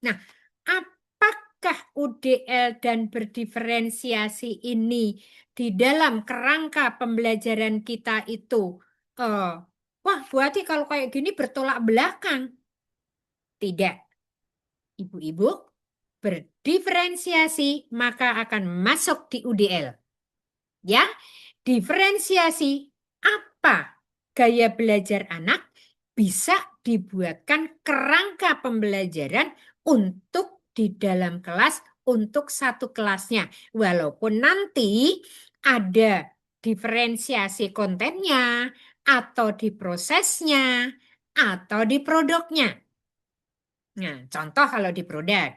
Nah, apakah UDL dan berdiferensiasi ini di dalam kerangka pembelajaran kita itu, wah, berarti kalau kayak gini bertolak belakang? Tidak. Ibu-ibu, berdiferensiasi maka akan masuk di UDL. Ya, diferensiasi apa gaya belajar anak bisa dibuatkan kerangka pembelajaran untuk di dalam kelas untuk satu kelasnya. Walaupun nanti ada diferensiasi kontennya atau di prosesnya atau di produknya. Nah, contoh kalau di produk.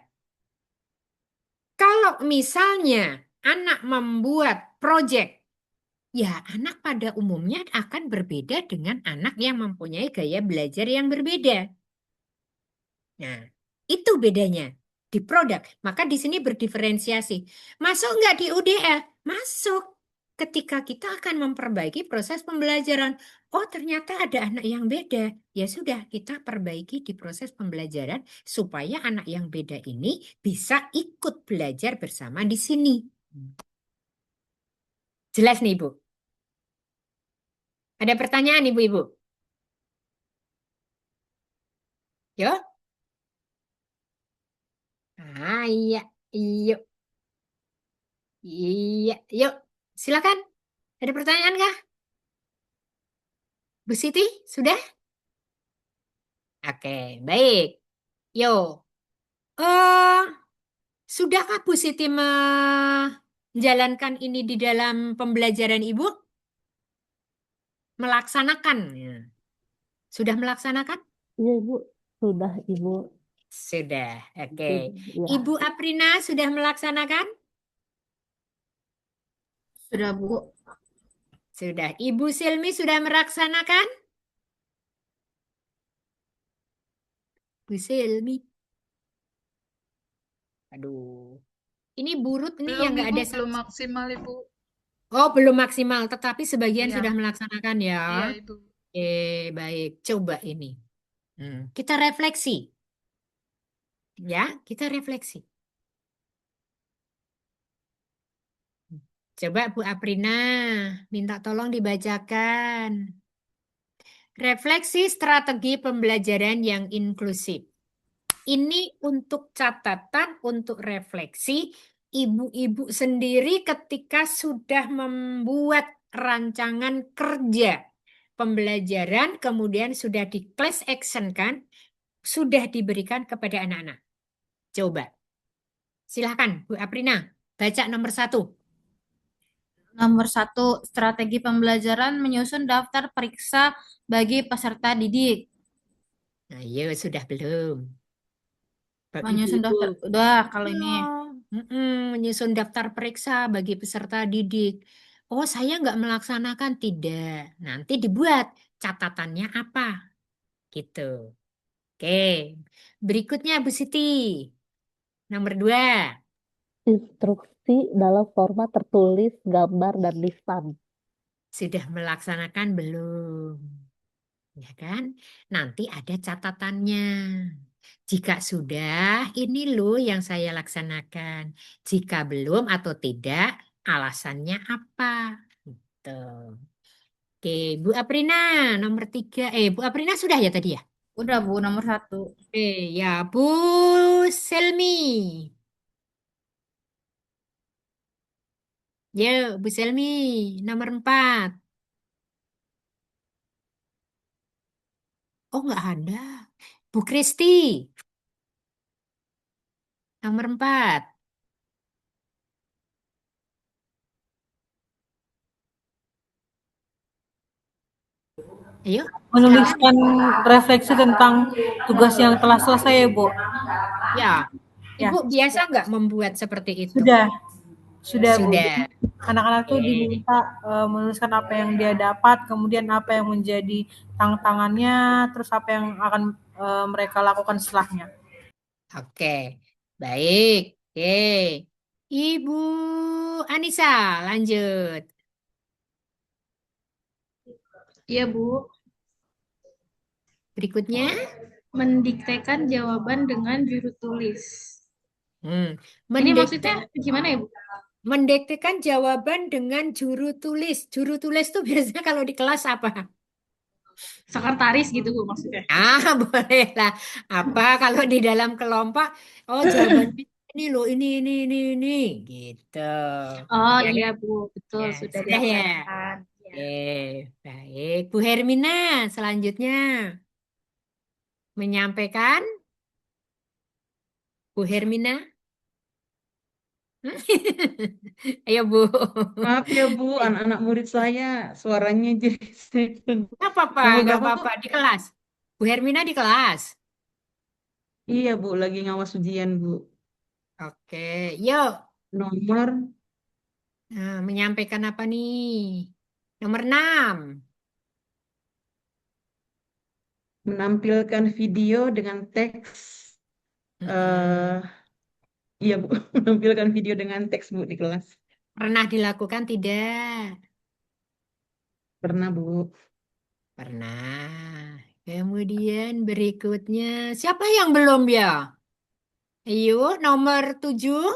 Kalau misalnya anak membuat proyek, ya anak pada umumnya akan berbeda dengan anak yang mempunyai gaya belajar yang berbeda. Nah, itu bedanya di produk. Maka di sini berdiferensiasi. Masuk nggak di UDL? Masuk. Ketika kita akan memperbaiki proses pembelajaran. Oh, ternyata ada anak yang beda. Ya sudah, kita perbaiki di proses pembelajaran supaya anak yang beda ini bisa ikut belajar bersama di sini. Jelas nih, Ibu? Ada pertanyaan, Ibu-ibu? Yo? Iya, yuk. Iya, yuk. Silakan. Ada pertanyaan kah? Bu Siti, sudah? Oke, baik. Yo. Eh, sudahkah Bu Siti menjalankan ini di dalam pembelajaran Ibu? Melaksanakan. Ya. Sudah melaksanakan? Iya, Ibu. Sudah, Ibu. Sudah. Oke. Ya. Ibu Aprina sudah melaksanakan? Sudah, Bu. Sudah. Ibu Silmi sudah melaksanakan? Bu Silmi. Aduh. Ini burut nih Belum yang nggak Ibu, ada belum maksimal Ibu. Oh, belum maksimal, tetapi sebagian Iya. sudah melaksanakan ya. Iya Ibu. Baik. Coba ini. Kita refleksi. Ya, kita refleksi. Coba Bu Aprina, minta tolong dibacakan. Refleksi strategi pembelajaran yang inklusif. Ini untuk catatan, untuk refleksi ibu-ibu sendiri ketika sudah membuat rancangan kerja pembelajaran, kemudian sudah di class action kan, sudah diberikan kepada anak-anak. Coba. Silahkan Bu Aprina, baca nomor 1. Nomor 1, strategi pembelajaran menyusun daftar periksa bagi peserta didik. Nah, iya sudah belum? Bab Menyusun ibu-ibu. daftar, udah kalau ini. Menyusun daftar periksa bagi peserta didik. Oh, saya nggak melaksanakan. Tidak. Nanti dibuat catatannya apa. Gitu. Oke. Berikutnya Bu Siti. Nomor 2. Instruksi dalam format tertulis, gambar, dan lisan. Sudah melaksanakan belum? Ya kan? Nanti ada catatannya. Jika sudah, ini loh yang saya laksanakan. Jika belum atau tidak, alasannya apa? Gitu. Oke, Bu Aprina, nomor 3. Bu Aprina sudah ya tadi ya? Udah Bu, nomor 1. Oke, ya Bu Selmi. Ya, Bu Selmi, nomor 4. Oh, nggak ada. Bu Kristi, nomor 4. Ayo, Menuliskan refleksi tentang tugas yang telah selesai ya, Bu. ya. Ya. Ibu biasa nggak membuat seperti itu? Sudah, Bu. Sudah. Anak-anak tuh diminta menuliskan apa yang dia dapat, kemudian apa yang menjadi tantangannya, terus apa yang akan mereka lakukan setelahnya. Oke, baik. Oke. Ibu Anissa, lanjut. Iya, Bu. Berikutnya, Mendiktekan jawaban dengan juru tulis. hmm, Ini mendikte maksudnya gimana ya, Bu? mendiktekan jawaban dengan juru tulis. Juru tulis tuh biasanya kalau di kelas apa? Sekretaris gitu, Bu, maksudnya. Boleh lah. Apa kalau di dalam kelompok? Oh, jawabannya ini loh, ini, gitu. Oh Ya iya, kan? Bu. Betul, Ya, sudah sudah ya. dilaksanakan. Ya. Baik. Bu Hermina, selanjutnya menyampaikan. Bu Hermina. Ayo, Bu. Maaf ya Bu, anak-anak murid saya suaranya jadi Nggak apa-apa, nomor nggak berapa Bu? apa-apa. Di kelas. Bu Hermina di kelas. Iya Bu, lagi ngawas ujian Bu. Oke, yuk. Nomor Nah, menyampaikan apa nih? Nomor 6. menampilkan video dengan teks. Mm-mm. Iya Bu, menampilkan video dengan teks Bu di kelas. Pernah dilakukan tidak? Pernah Bu. Pernah. Kemudian berikutnya, siapa yang belum ya? Ayo, nomor 7.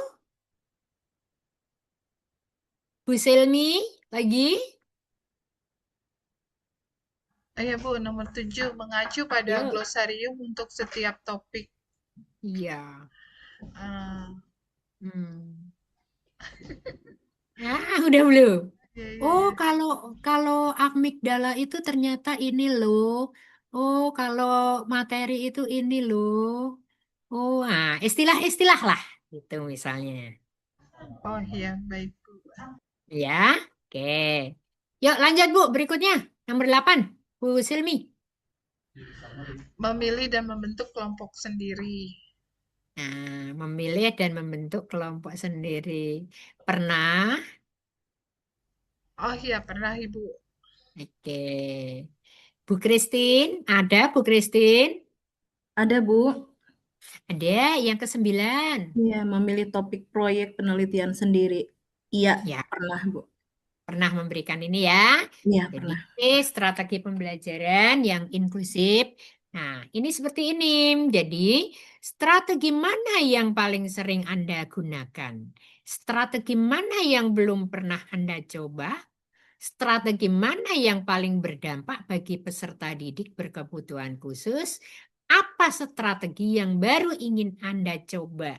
Bu Selmi, lagi? Iya Bu, nomor 7 mengacu pada Yuk. glosarium untuk setiap topik. Iya. Ah, Hmm. Udah belum? iya, iya, Oh, iya. kalau amigdala itu ternyata ini loh. Oh, kalau materi itu ini loh. Oh, istilah-istilah lah, gitu misalnya. Oh iya, baik Bu. Ya, oke. Yuk lanjut Bu, berikutnya. Nomor 8, Bu Silmi. Memilih dan membentuk kelompok sendiri. Nah, memilih dan membentuk kelompok sendiri. Pernah? Oh iya, pernah Ibu. Oke. Bu Christine, ada Bu Christine? Ada, Bu. Ada yang ke-9. Iya, memilih topik proyek penelitian sendiri. Iya, Ya, pernah, Bu. pernah memberikan ini ya. Iya, Jadi pernah. strategi pembelajaran yang inklusif. Nah, ini seperti ini. Jadi, strategi mana yang paling sering Anda gunakan? Strategi mana yang belum pernah Anda coba? Strategi mana yang paling berdampak bagi peserta didik berkebutuhan khusus? Apa strategi yang baru ingin Anda coba?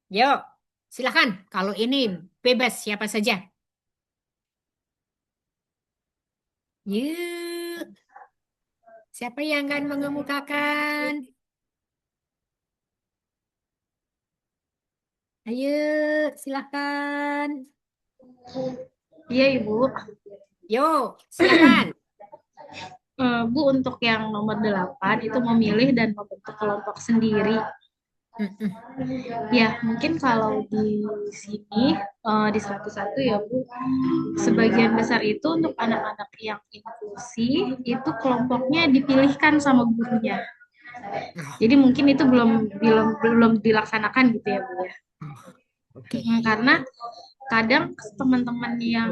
Yuk, silakan. Kalau ini bebas siapa saja. Yuk, siapa yang akan mengemukakan? Ayo, silakan. Iya, Ibu. Yuk, silakan. Bu, untuk yang nomor 8 itu memilih dan membentuk kelompok sendiri. Ya, mungkin kalau di sini, di 101 ya Bu, sebagian besar itu untuk anak-anak yang inklusi, itu kelompoknya dipilihkan sama gurunya. Jadi mungkin itu belum dilaksanakan gitu ya Bu ya. Oke. Karena kadang teman-teman yang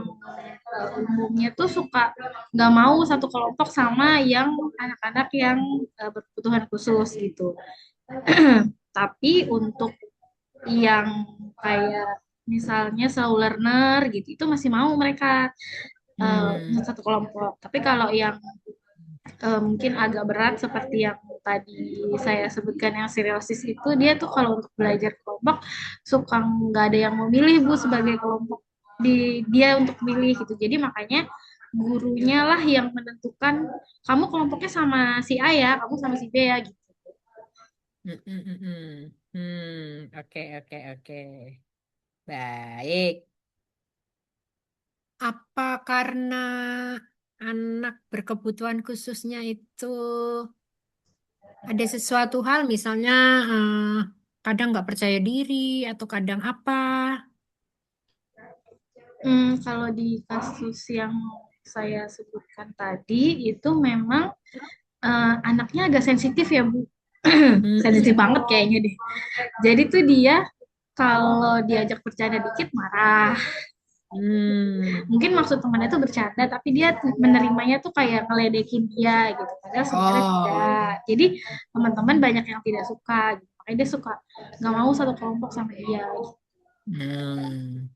umumnya tuh suka nggak mau satu kelompok sama yang anak-anak yang berkebutuhan khusus gitu. Tapi untuk yang kayak misalnya slow learner gitu, itu masih mau mereka satu kelompok. Tapi kalau yang mungkin agak berat seperti yang tadi saya sebutkan yang seriosis itu, dia tuh kalau untuk belajar kelompok suka nggak ada yang mau milih Bu sebagai kelompok dia untuk milih gitu. Jadi makanya gurunya lah yang menentukan kamu kelompoknya sama si A ya, kamu sama si B ya gitu. Oke. Baik. Apa karena anak berkebutuhan khususnya itu ada sesuatu hal, misalnya kadang nggak percaya diri atau kadang apa? Kalau di kasus yang saya sebutkan tadi itu memang anaknya agak sensitif ya Bu. Sensitif banget kayaknya deh. Jadi tuh dia kalau diajak bercanda dikit marah. Mungkin maksud temannya itu bercanda, tapi dia menerimanya tuh kayak ngeledekin dia gitu. Padahal sebenarnya tidak. Oh. Jadi teman-teman banyak yang tidak suka, gitu. Makanya dia suka nggak mau satu kelompok sama dia. Gitu. Hmm.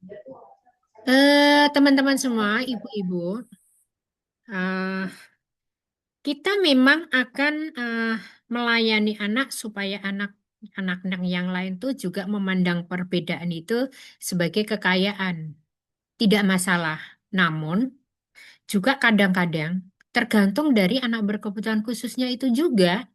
Teman-teman semua, ibu-ibu, eh, kita memang akan melayani anak supaya anak-anak yang lain tuh juga memandang perbedaan itu sebagai kekayaan. Tidak masalah. Namun, juga kadang-kadang tergantung dari anak berkebutuhan khususnya itu juga.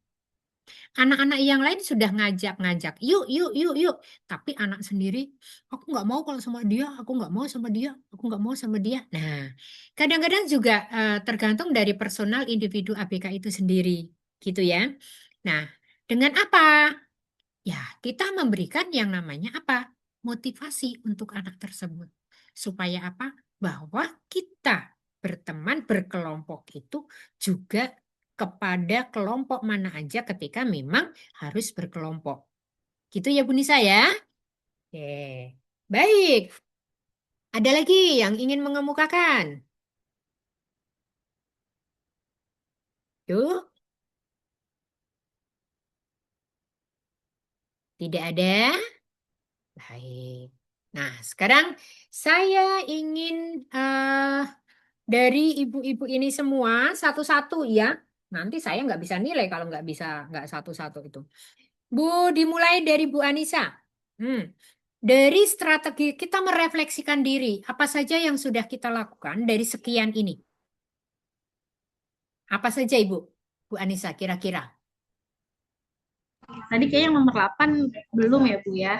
Anak-anak yang lain sudah ngajak-ngajak, yuk, yuk, yuk, yuk. Tapi anak sendiri, aku nggak mau kalau sama dia, aku nggak mau sama dia, aku nggak mau sama dia. Nah, kadang-kadang juga tergantung dari personal individu ABK itu sendiri, gitu ya. Nah, dengan apa? Ya, kita memberikan yang namanya apa? Motivasi untuk anak tersebut. Supaya apa? Bahwa kita berteman, berkelompok itu juga kepada kelompok mana aja ketika memang harus berkelompok. Gitu ya Bu Nisa ya? Oke. Baik. Ada lagi yang ingin mengemukakan? Yuk, tidak ada? Baik. Nah, sekarang saya ingin dari ibu-ibu ini semua satu-satu ya. Nanti saya nggak bisa nilai kalau nggak satu-satu itu. Bu, dimulai dari Bu Anissa. Hmm. Dari strategi kita merefleksikan diri, apa saja yang sudah kita lakukan dari sekian ini? Apa saja Ibu? Bu Anissa kira-kira. Tadi kayaknya yang nomor 8 belum ya Bu ya.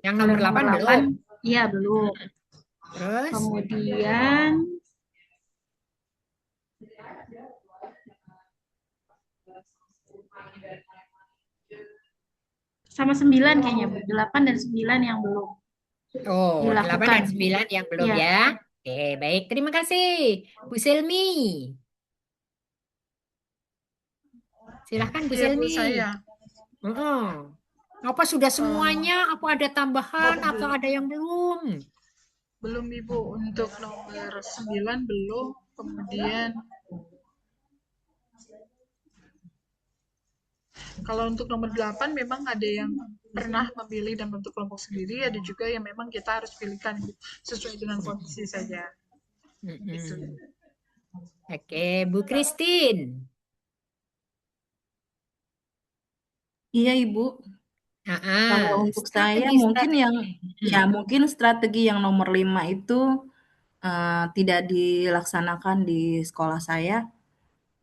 Yang Kalau nomor yang nomor 8 8, belum. iya belum. Terus? Kemudian sama 9 kayaknya Bu. 8 dan 9 yang belum Oh, 8 dilakukan. dan 9 yang belum Iya. ya. Oke, baik. Terima kasih. Bu Selmi. Silahkan Bu Iya Bu, Selmi. saya Heeh. Apa sudah eh, semuanya? Apa ada tambahan? Atau ada yang belum? belum Ibu, untuk nomor 9 belum, kemudian kalau untuk nomor 8 memang ada yang pernah memilih dan bentuk kelompok sendiri, ada juga yang memang kita harus pilihkan sesuai dengan kondisi saja. Itu. Oke, Bu Christine. Iya, Ibu. Kalau untuk saya mungkin mungkin strategi yang nomor 5 itu tidak dilaksanakan di sekolah saya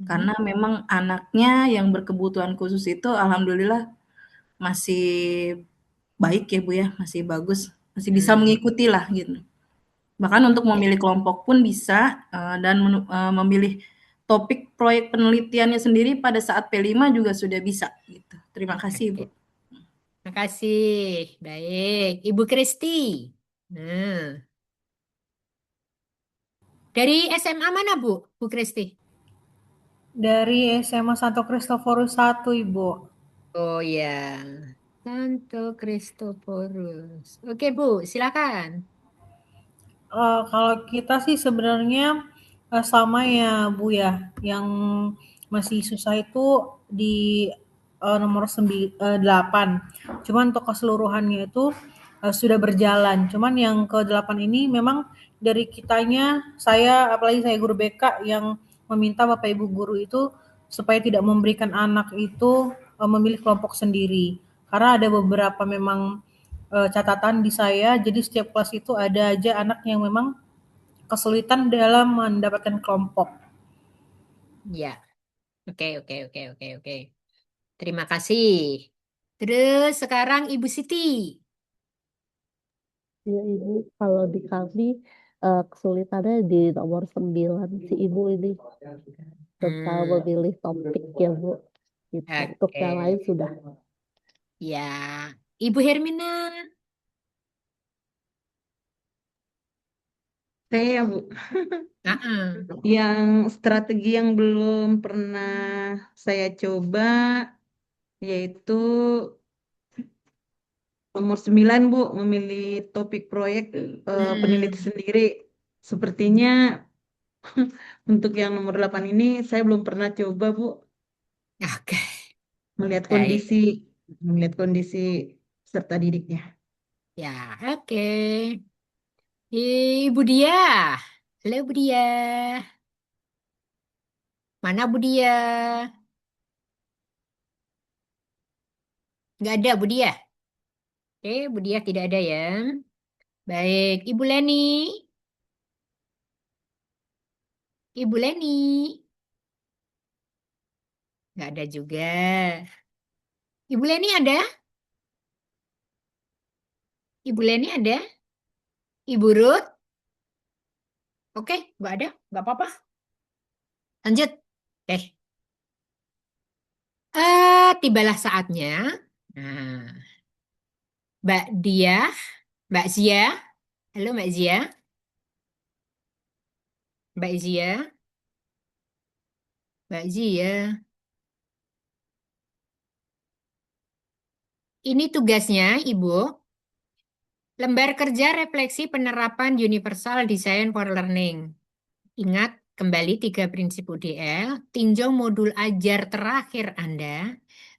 karena memang anaknya yang berkebutuhan khusus itu alhamdulillah masih baik ya Bu ya, masih bagus, masih bisa mengikuti lah gitu. Bahkan untuk memilih kelompok pun bisa dan memilih topik proyek penelitiannya sendiri pada saat P5 juga sudah bisa gitu. Terima kasih Ibu. Terima kasih. Baik, Ibu Kristi. Nah. Dari SMA mana Bu? Bu Kristi? Dari SMA Santo Kristoforus 1, Ibu. Oh ya, Santo Kristoforus. Oke Bu, silakan. Kalau kita sih sebenarnya sama ya Bu ya, yang masih susah itu di nomor 8. Cuman untuk keseluruhannya itu sudah berjalan. Cuman yang ke-8 ini memang dari kitanya, apalagi saya guru BK yang meminta Bapak Ibu guru itu supaya tidak memberikan anak itu memilih kelompok sendiri. Karena ada beberapa memang catatan di saya, jadi setiap kelas itu ada aja anak yang memang kesulitan dalam mendapatkan kelompok. Ya, oke. Terima kasih. Terus sekarang Ibu Siti. Ya Ibu, kalau di kami kesulitannya di nomor 9 si Ibu ini tentang memilih topik ya Bu. Gitu. Untuk yang lain sudah. Ya, Ibu Hermina. Saya Bu. Yang strategi yang belum pernah saya coba yaitu nomor 9 Bu, memilih topik proyek peneliti sendiri. Sepertinya untuk yang nomor 8 ini saya belum pernah coba, Bu, Oke, melihat baik. kondisi peserta didiknya. Ya, oke. Ibu Dia. Halo, Bu Dia. Mana Bu Dia? Nggak ada Bu Dia. Oke, Bu Dia tidak ada ya. Baik, Ibu Leni. Ibu Leni. Nggak ada juga. Ibu Leni ada? Ibu Leni ada? Ibu Ruth? Oke, nggak ada. Nggak apa-apa. Lanjut. Oke. Tibalah saatnya. Nah, Mbak Dia, Mbak Zia. Halo Mbak Zia. Mbak Zia. Mbak Zia. Ini tugasnya, Ibu. Lembar kerja refleksi penerapan Universal Design for Learning. Ingat kembali 3 prinsip UDL, tinjau modul ajar terakhir Anda,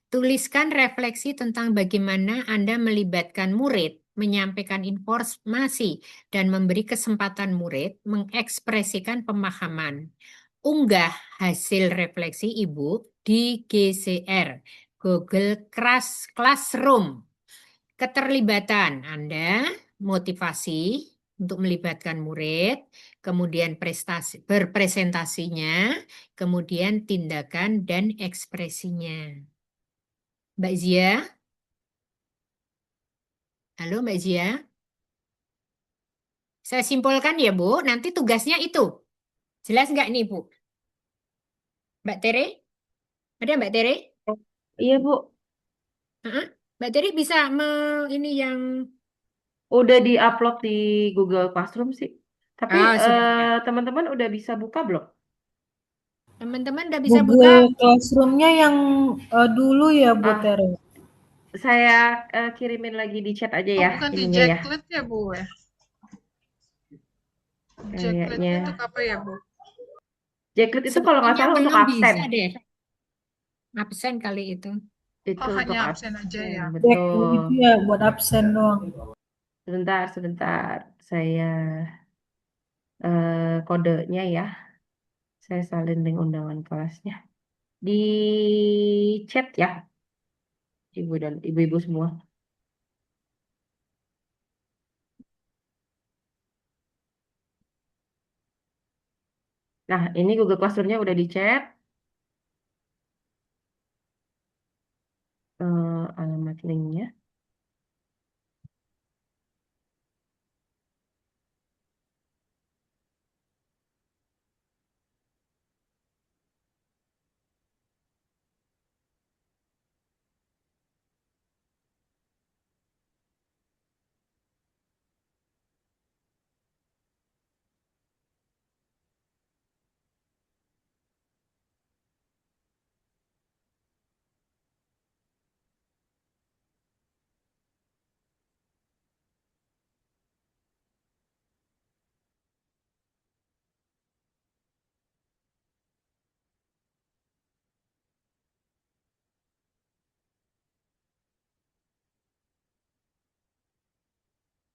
tuliskan refleksi tentang bagaimana Anda melibatkan murid, menyampaikan informasi, dan memberi kesempatan murid mengekspresikan pemahaman. Unggah hasil refleksi Ibu di GCR, Google Classroom. Keterlibatan Anda, motivasi untuk melibatkan murid, kemudian berpresentasinya, kemudian tindakan dan ekspresinya. Mbak Zia? Halo Mbak Zia? Saya simpulkan ya Bu, nanti tugasnya itu. Jelas nggak nih Bu? Mbak Tere? Ada Mbak Tere? Iya, Bu. Mbak Tere bisa ini yang... Udah di-upload di Google Classroom sih. Tapi sudah ya. teman-teman udah bisa buka belum? Teman-teman udah bisa buka? Google Classroom-nya yang dulu ya, Bu Tere? Saya kirimin lagi di chat aja ya. Bukan di ininya ya. Jacklet ya, Bu ya? Jacklet Kayaknya. itu apa ya, Bu? Jacklet itu kalau nggak salah untuk belum absen. bisa deh. Absen kali itu. Itu Oh, untuk hanya absen aja ya. Betul. Itu ya buat absen doang. Sebentar. Saya kodenya ya. Saya salin link undangan kelasnya. Di chat ya. Ibu dan ibu-ibu semua. Nah, ini Google Classroom-nya udah di chat. Alamat linknya.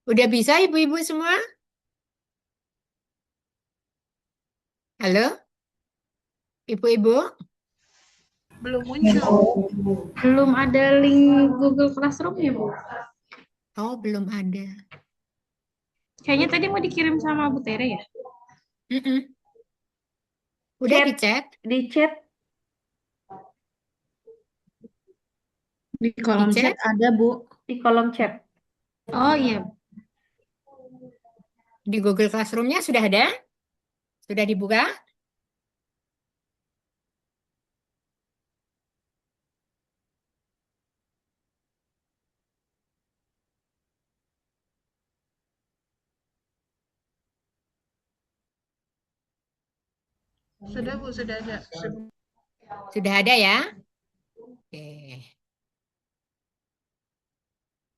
Udah bisa ibu-ibu semua? Halo? Ibu-ibu? Belum muncul. Belum ada link Google Classroom ya, Bu? Oh, belum ada. Kayaknya tadi mau dikirim sama Bu Tere ya? Udah di chat? Di chat. Di kolom Di chat ada, Bu. Di kolom chat. Oh iya. Di Google Classroom-nya sudah ada? Sudah dibuka? Sudah, Bu, sudah ada. Sudah ada ya? Oke.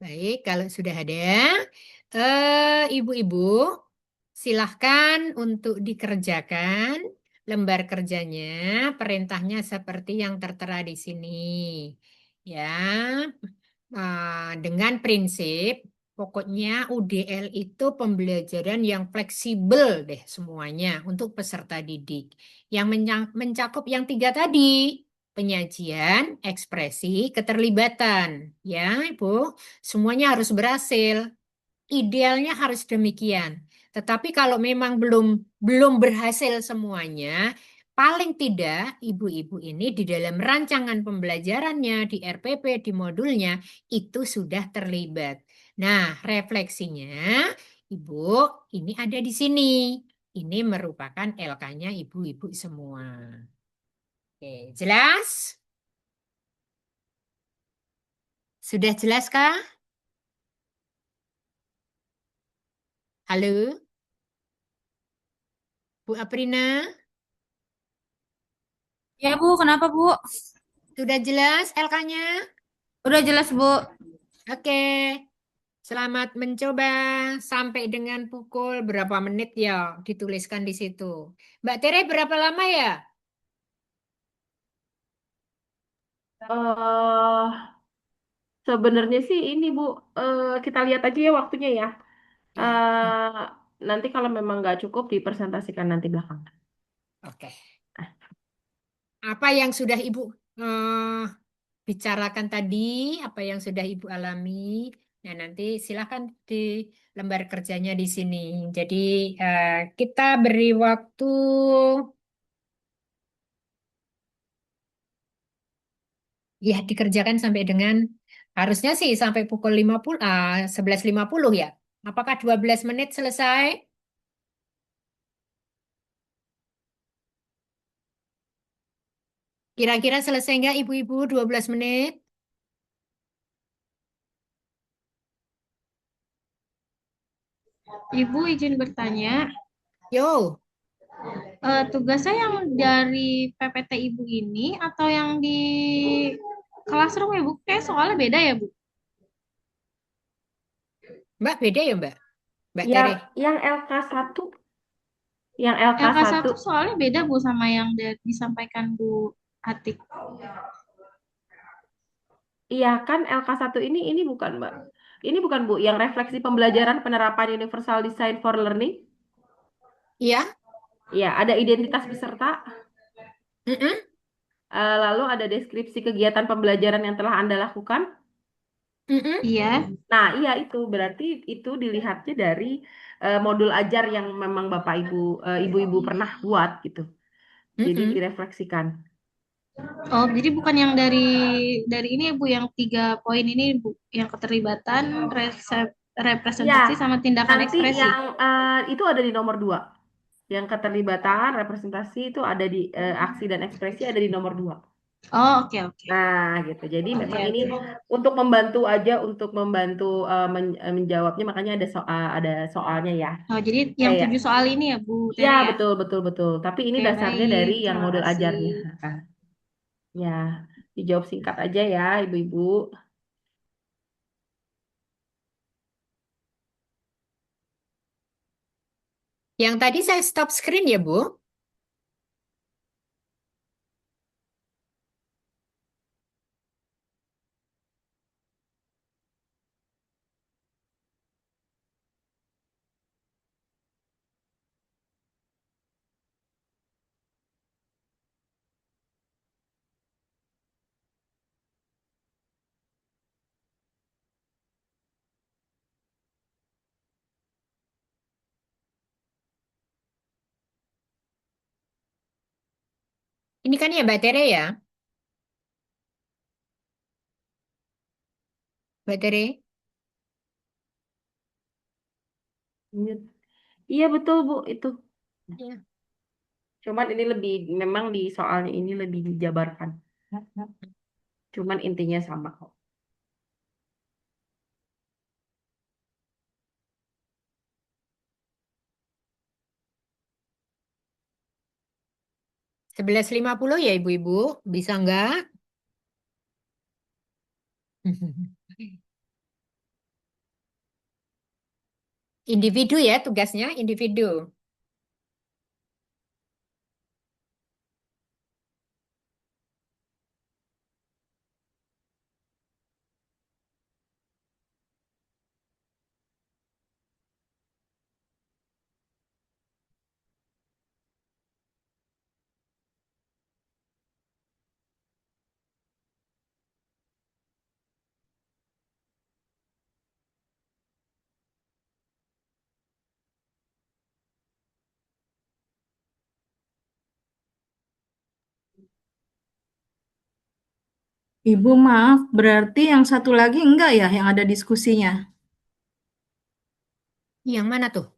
Baik, kalau sudah ada, ibu-ibu Silahkan untuk dikerjakan lembar kerjanya, perintahnya seperti yang tertera di sini. Ya, dengan prinsip pokoknya UDL itu pembelajaran yang fleksibel deh semuanya untuk peserta didik. Yang mencakup yang tiga tadi, penyajian, ekspresi, keterlibatan. Ya, Ibu, semuanya harus berhasil. Idealnya harus demikian. Tetapi kalau memang belum berhasil semuanya, paling tidak ibu-ibu ini di dalam rancangan pembelajarannya, di RPP, di modulnya, itu sudah terlibat. Nah, refleksinya, Ibu, ini ada di sini. Ini merupakan LK-nya ibu-ibu semua. Oke, jelas? Sudah jelas, Kak? Halo, Bu Aprina? Ya Bu, kenapa Bu? Sudah jelas LK-nya? Udah jelas Bu. Oke, selamat mencoba sampai dengan pukul berapa menit ya dituliskan di situ. Mbak Tere berapa lama ya? eh Sebenarnya sih ini Bu, kita lihat aja ya waktunya ya. Ya. Nanti kalau memang nggak cukup dipresentasikan nanti belakangan. Oke. Apa yang sudah Ibu bicarakan tadi, apa yang sudah Ibu alami, nah nanti silakan di lembar kerjanya di sini. Jadi kita beri waktu ya dikerjakan sampai dengan harusnya sih sampai pukul 50, 11.50 ya. Apakah 12 menit selesai? Kira-kira selesai nggak ibu-ibu 12 menit? Ibu izin bertanya, Yo, tugasnya yang dari PPT Ibu ini atau yang di classroom ya Bu? Kayak soalnya beda ya Bu? Mbak beda ya Mbak? Mbak Yang Tere? yang LK1, yang LK1 LK1, soalnya beda Bu sama yang disampaikan Bu Atik. iya kan LK1 ini bukan Mbak. Ini bukan Bu, yang refleksi pembelajaran penerapan Universal Design for Learning. Iya? Iya, ada identitas peserta, Mm-mm. lalu ada deskripsi kegiatan pembelajaran yang telah Anda lakukan. Mm-mm. Iya. Nah, iya itu berarti itu dilihatnya dari modul ajar yang memang Bapak Ibu, Ibu-ibu pernah buat gitu. Jadi Mm-mm. direfleksikan. Oh, jadi bukan yang dari ini ya Bu, yang 3 poin ini Bu, yang keterlibatan, Iya, representasi sama tindakan nanti ekspresi. yang itu ada di nomor 2. Yang keterlibatan, representasi itu ada di aksi dan ekspresi ada di nomor 2. Oh, oke oke. Nah, gitu. Jadi Oke memang ini oke. untuk membantu aja, untuk membantu menjawabnya, makanya ada soalnya ya. Oh, jadi yang Kayak, 7 soal ini ya Bu ya Tere ya? betul betul betul. Tapi ini Oke, dasarnya dari baik. yang Terima modul kasih. ajarnya. Nah, ya, dijawab singkat aja ya, ibu-ibu. Yang tadi saya stop screen ya Bu? Ini kan ya Mbak Tere ya? Mbak Tere? Iya betul Bu itu. Iya. Cuman ini lebih, memang di soalnya ini lebih dijabarkan. Cuman intinya sama kok. 11.50 ya ibu-ibu? Bisa nggak? Individu ya tugasnya, individu. Ibu maaf, berarti yang satu lagi enggak ya yang ada diskusinya? Yang mana tuh?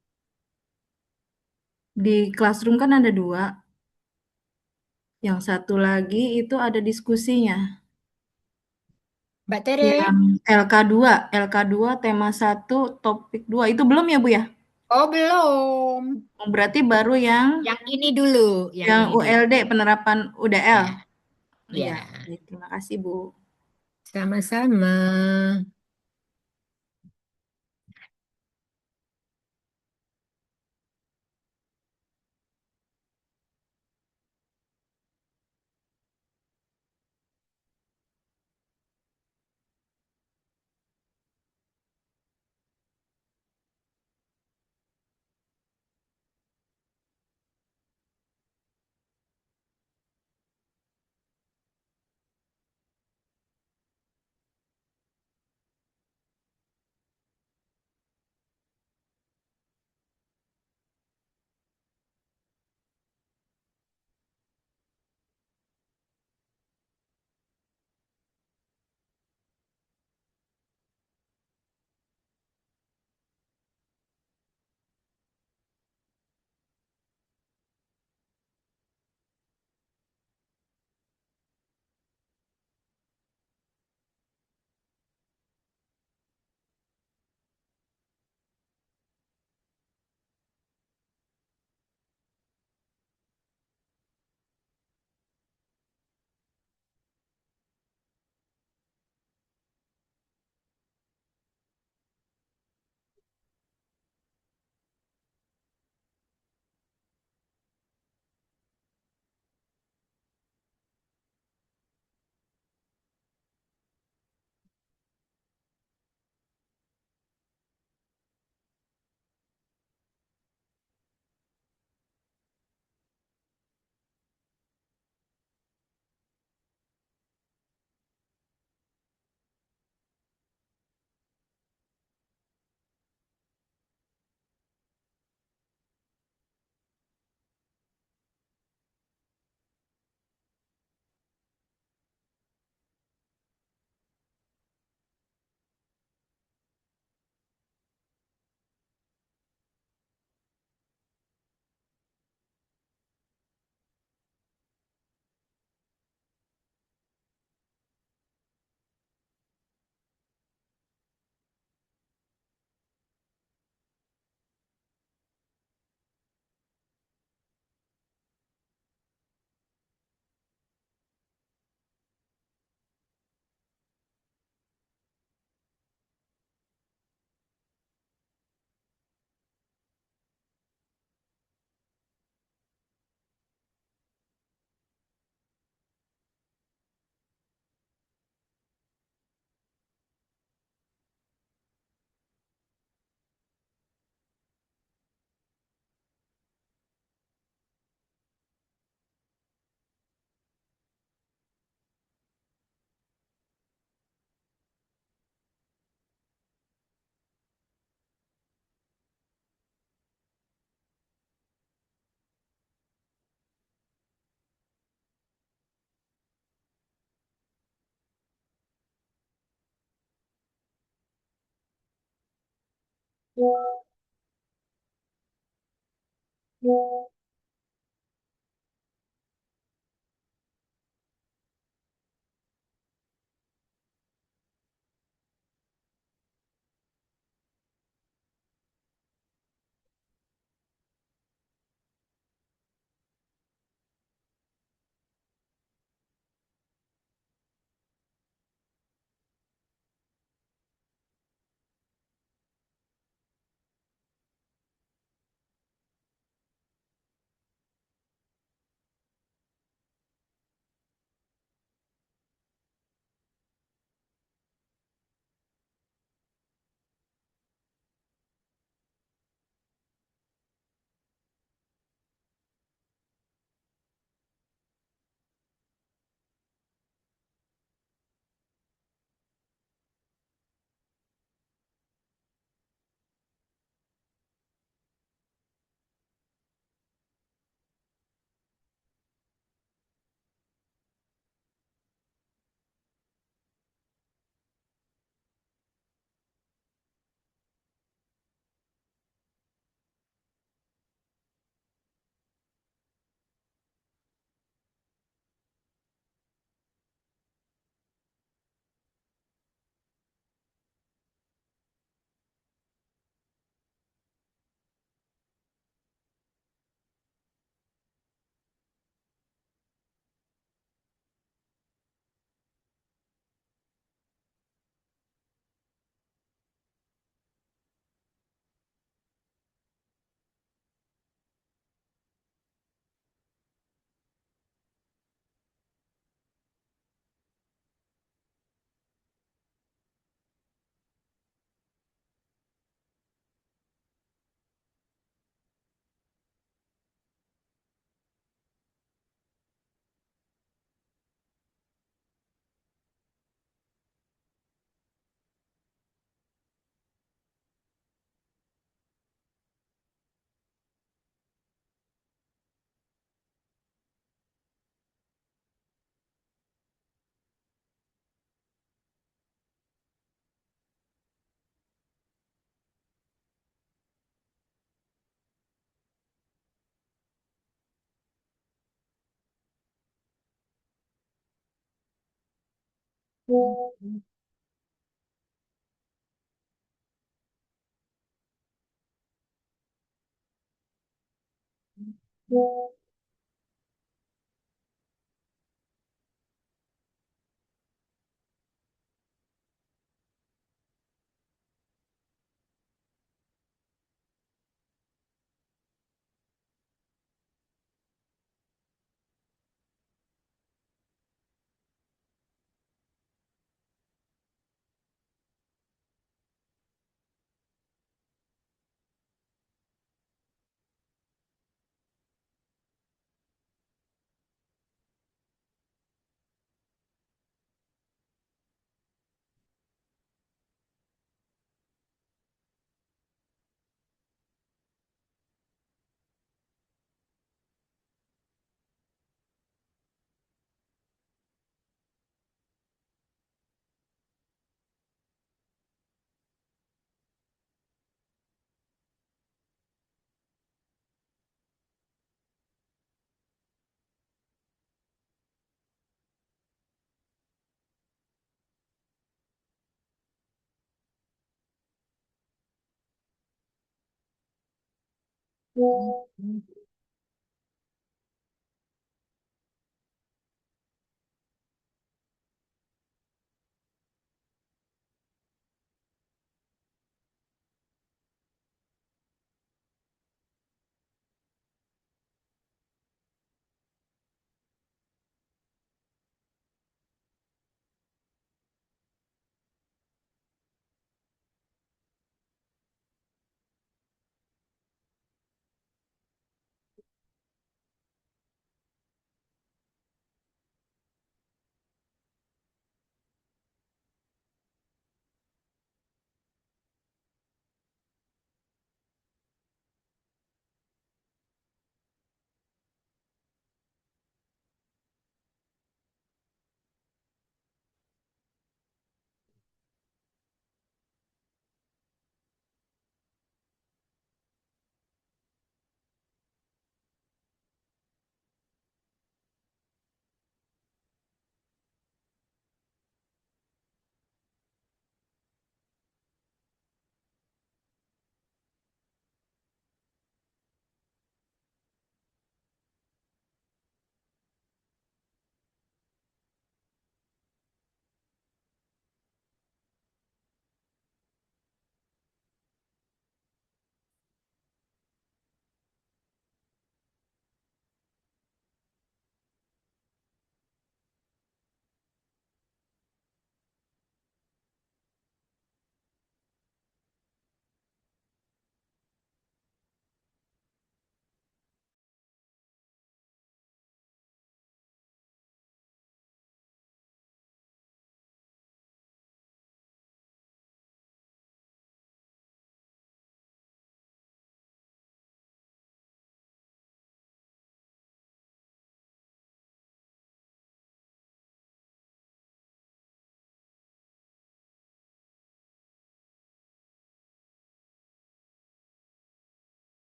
Di classroom kan ada dua. Yang satu lagi itu ada diskusinya. Mbak Tere? Yang LK2 tema 1 topik 2 itu belum ya Bu ya? Oh, belum. Oh, berarti baru yang Yang ini dulu, yang ini dulu. ULD penerapan UDL. Ya, Iya, ya. baik, terima kasih Bu. Sama-sama.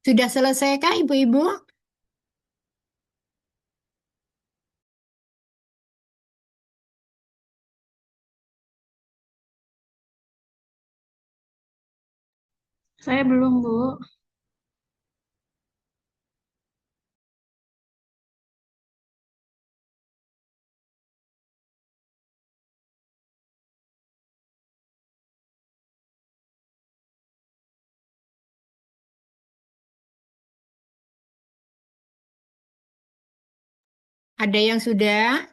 Sudah selesaikah Ibu-Ibu? Saya belum, Bu. Ada yang sudah?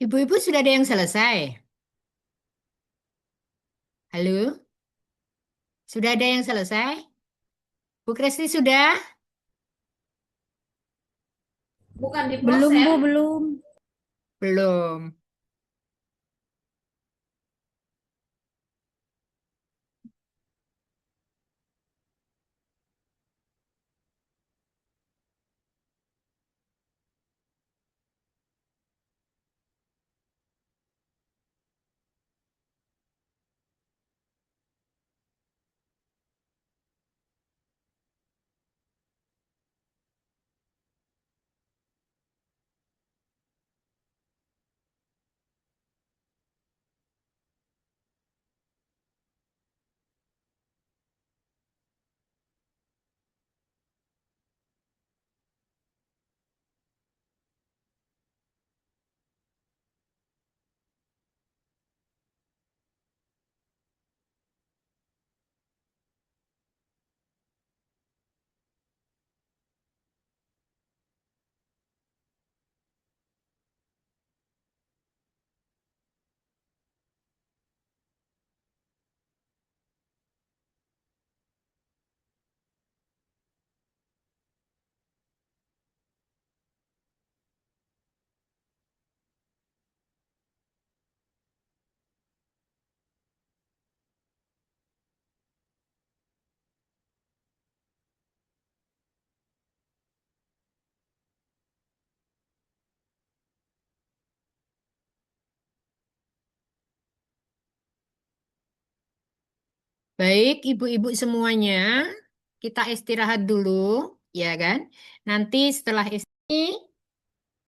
Ibu-ibu sudah ada yang selesai? Halo? Sudah ada yang selesai? Bu Kristi sudah? Bukan di Belum, proses. Bu, belum. Belum. Baik, ibu-ibu semuanya, kita istirahat dulu, ya kan? Nanti setelah istirahat,